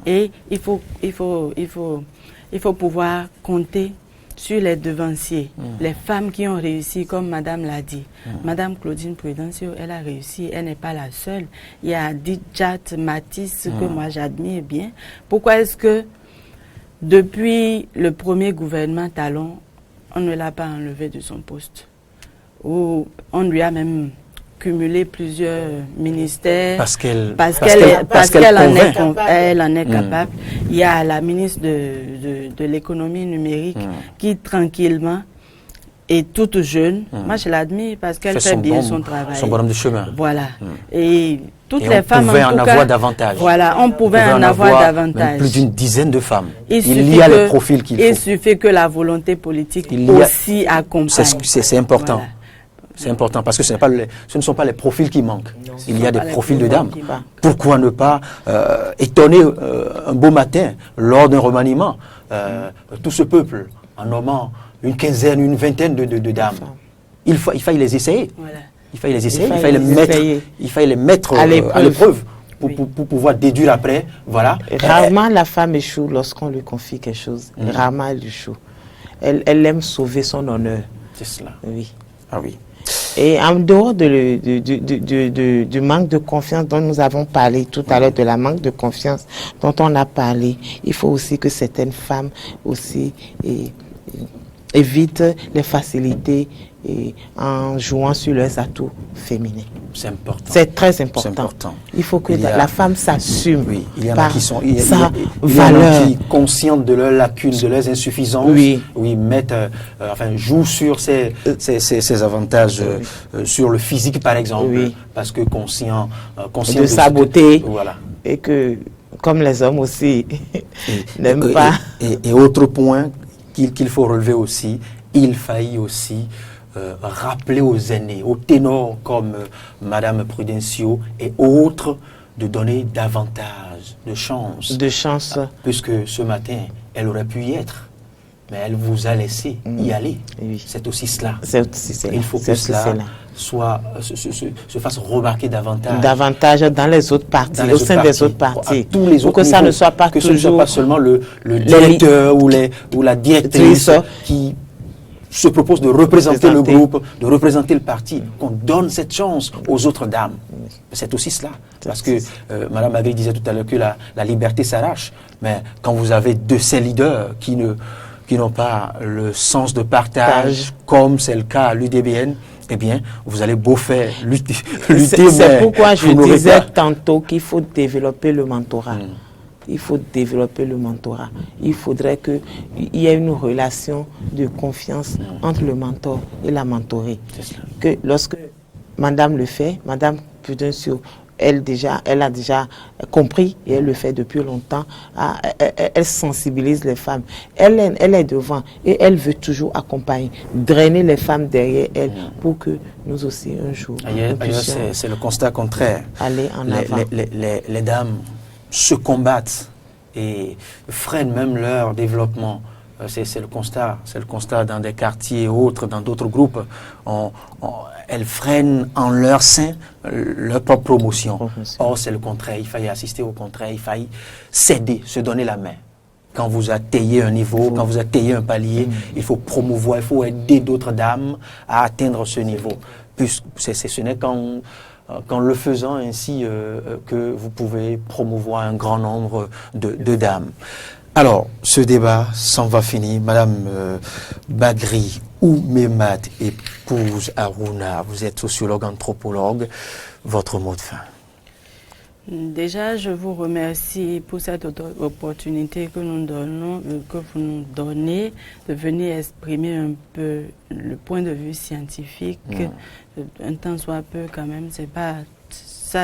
Speaker 2: Et il faut pouvoir compter sur les devanciers, les femmes qui ont réussi, comme Madame l'a dit. Madame Claudine Prudencio, elle a réussi, elle n'est pas la seule. Il y a Didjat Matisse, que moi j'admire bien. Pourquoi est-ce que, depuis le premier gouvernement Talon, on ne l'a pas enlevé de son poste? Ou on lui a même cumuler plusieurs ministères
Speaker 1: Parce qu'elle
Speaker 2: elle en est capable. Il y a la ministre de l'économie numérique qui tranquillement est toute jeune. Moi, je l'admire parce qu'elle fait bien son travail.
Speaker 1: Son bonhomme de chemin.
Speaker 2: Voilà. Et toutes les femmes,
Speaker 1: on pouvait en avoir davantage.
Speaker 2: Voilà, on pouvait en avoir davantage.
Speaker 1: Plus d'une dizaine de femmes.
Speaker 2: Il
Speaker 1: y a les profils qu'il faut.
Speaker 2: Il suffit que la volonté politique aussi accompagne.
Speaker 1: C'est important.
Speaker 2: Voilà.
Speaker 1: C'est important parce que ce ne sont pas les profils qui manquent.
Speaker 2: Non,
Speaker 1: il y a des profils de dames. Pourquoi ne pas étonner un beau matin, lors d'un remaniement, tout ce peuple en nommant une quinzaine, une vingtaine de dames. Il fallait les essayer. Voilà. Il fallait les essayer, il fallait les mettre à l'épreuve pour pouvoir déduire après. Voilà.
Speaker 3: Rarement la femme échoue lorsqu'on lui confie quelque chose. Rarement elle échoue. Elle aime sauver son honneur.
Speaker 1: C'est cela.
Speaker 3: Oui.
Speaker 1: Ah oui.
Speaker 3: Et en dehors du manque de confiance dont nous avons parlé tout à l'heure, de la manque de confiance dont on a parlé, il faut aussi que certaines femmes aussi évitent les facilités en jouant sur leurs atouts féminins.
Speaker 1: C'est important.
Speaker 3: C'est très important. Il faut que la femme s'assume.
Speaker 1: Oui, il y en a qui sont conscientes de leurs lacunes, de leurs insuffisances.
Speaker 3: Oui,
Speaker 1: mettent, jouent sur ces avantages, sur le physique par exemple, parce que conscient
Speaker 3: de sa beauté. Voilà. Et que, comme les hommes aussi, n'aiment pas.
Speaker 1: Et autre point qu'il faut relever aussi, il faillit aussi rappeler aux aînés, aux ténors comme Madame Prudencio et autres, de donner davantage de chance. Puisque ce matin, elle aurait pu y être, mais elle vous a laissé y aller. Oui. C'est aussi cela. Il faut que cela se fasse remarquer davantage.
Speaker 3: Davantage dans les autres partis, au sein des autres partis.
Speaker 1: Tous les autres
Speaker 3: pour que ça ne soit pas
Speaker 1: que ce ne soit pas seulement le directeur ou la directrice qui se propose de représenter le groupe, de représenter le parti, qu'on donne cette chance aux autres dames. C'est aussi cela. Parce que Mme Magri disait tout à l'heure que la liberté s'arrache, mais quand vous avez de ces leaders qui n'ont pas le sens de partage, comme c'est le cas à l'UDBN, eh bien, vous allez beau faire lutter.
Speaker 3: C'est pourquoi je disais tantôt qu'il faut développer le mentorat. Il faut développer le mentorat. Il faudrait qu'il y ait une relation de confiance entre le mentor et la mentorée. Que lorsque Madame le fait, Madame Prudencio, elle a déjà compris et elle le fait depuis longtemps. Elle sensibilise les femmes. Elle est devant et elle veut toujours accompagner, drainer les femmes derrière elle pour que nous aussi un jour.
Speaker 1: C'est le constat contraire.
Speaker 3: Aller en avant.
Speaker 1: Les dames se combattent et freinent même leur développement. C'est le constat dans des quartiers et autres, dans d'autres groupes. Elles freinent en leur sein leur propre promotion. Or, c'est le contraire. Il fallait assister au contraire. Il fallait céder, se donner la main. Quand vous atteignez un niveau, quand vous atteignez un palier, il faut promouvoir, il faut aider d'autres dames à atteindre ce niveau. Ce n'est qu'en le faisant ainsi que vous pouvez promouvoir un grand nombre de dames. Alors, ce débat s'en va finir. Madame Magri Oumemat, épouse Aruna, vous êtes sociologue, anthropologue. Votre mot de fin.
Speaker 2: Déjà, je vous remercie pour cette opportunité que vous nous donnez de venir exprimer un peu le point de vue scientifique. Un temps soit peu quand même, c'est pas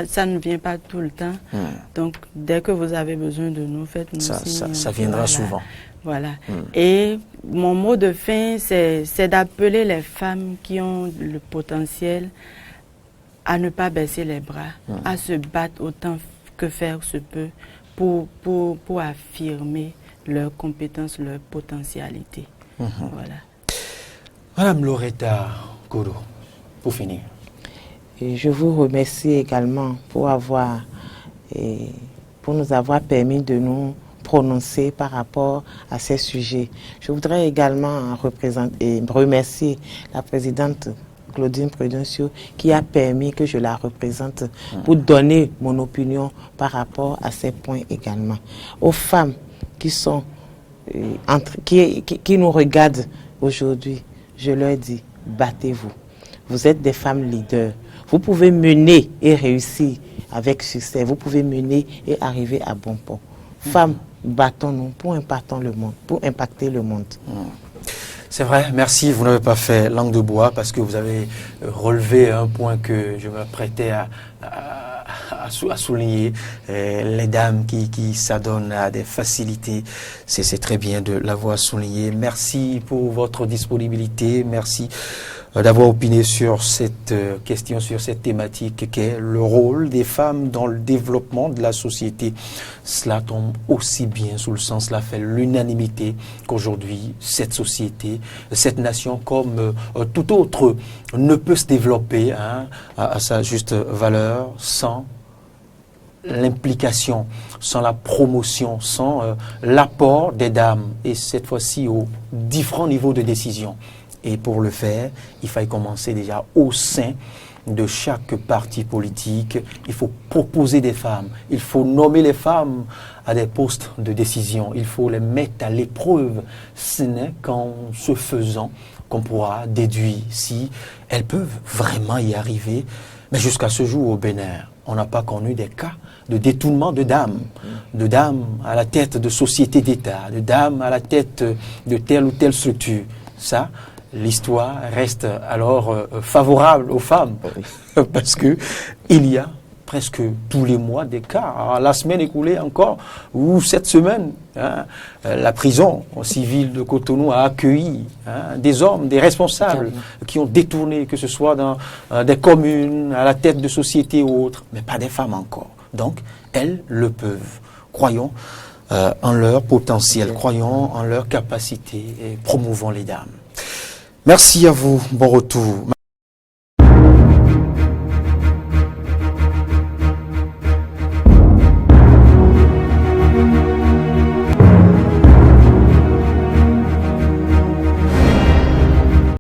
Speaker 2: ça ne vient pas tout le temps. Donc, dès que vous avez besoin de nous, faites-nous signe.
Speaker 1: Ça viendra souvent.
Speaker 2: Voilà. Et mon mot de fin, c'est d'appeler les femmes qui ont le potentiel à ne pas baisser les bras, à se battre autant que faire se peut pour affirmer leurs compétences, leur potentialité. Voilà.
Speaker 1: Madame Loretta Kodo, pour finir.
Speaker 3: Et je vous remercie également pour nous avoir permis de nous prononcer par rapport à ces sujets. Je voudrais également remercier la présidente Claudine Prudencio qui a permis que je la représente pour donner mon opinion par rapport à ces points également. Aux femmes qui nous regardent aujourd'hui, je leur dis, battez-vous. Vous êtes des femmes leaders. Vous pouvez mener et réussir avec succès. Vous pouvez mener et arriver à bon port. Femmes, battons-nous pour impacter le monde.
Speaker 1: C'est vrai, merci. Vous n'avez pas fait langue de bois parce que vous avez relevé un point que je m'apprêtais à souligner. Les dames qui s'adonnent à des facilités, c'est très bien de l'avoir souligné. Merci pour votre disponibilité. Merci d'avoir opiné sur cette question, sur cette thématique qu'est le rôle des femmes dans le développement de la société. Cela tombe aussi bien sous le sens, cela fait l'unanimité qu'aujourd'hui, cette société, cette nation, comme tout autre, ne peut se développer à sa juste valeur sans l'implication, sans la promotion, sans l'apport des dames, et cette fois-ci aux différents niveaux de décision. Et pour le faire, il faille commencer déjà au sein de chaque parti politique. Il faut proposer des femmes, il faut nommer les femmes à des postes de décision, il faut les mettre à l'épreuve. Ce n'est qu'en se faisant qu'on pourra déduire si elles peuvent vraiment y arriver. Mais jusqu'à ce jour au Bénin, on n'a pas connu des cas de détournement de dames à la tête de sociétés d'État, de dames à la tête de telle ou telle structure. Ça, l'histoire reste alors favorable aux femmes, parce que il y a presque tous les mois des cas. Alors, la semaine écoulée encore, ou cette semaine, la prison civile de Cotonou a accueilli des hommes, des responsables qui ont détourné, que ce soit dans des communes, à la tête de sociétés ou autres, mais pas des femmes encore. Donc, elles le peuvent. Croyons en leur potentiel, croyons en leur capacité et promouvons les dames. Merci à vous, bon retour.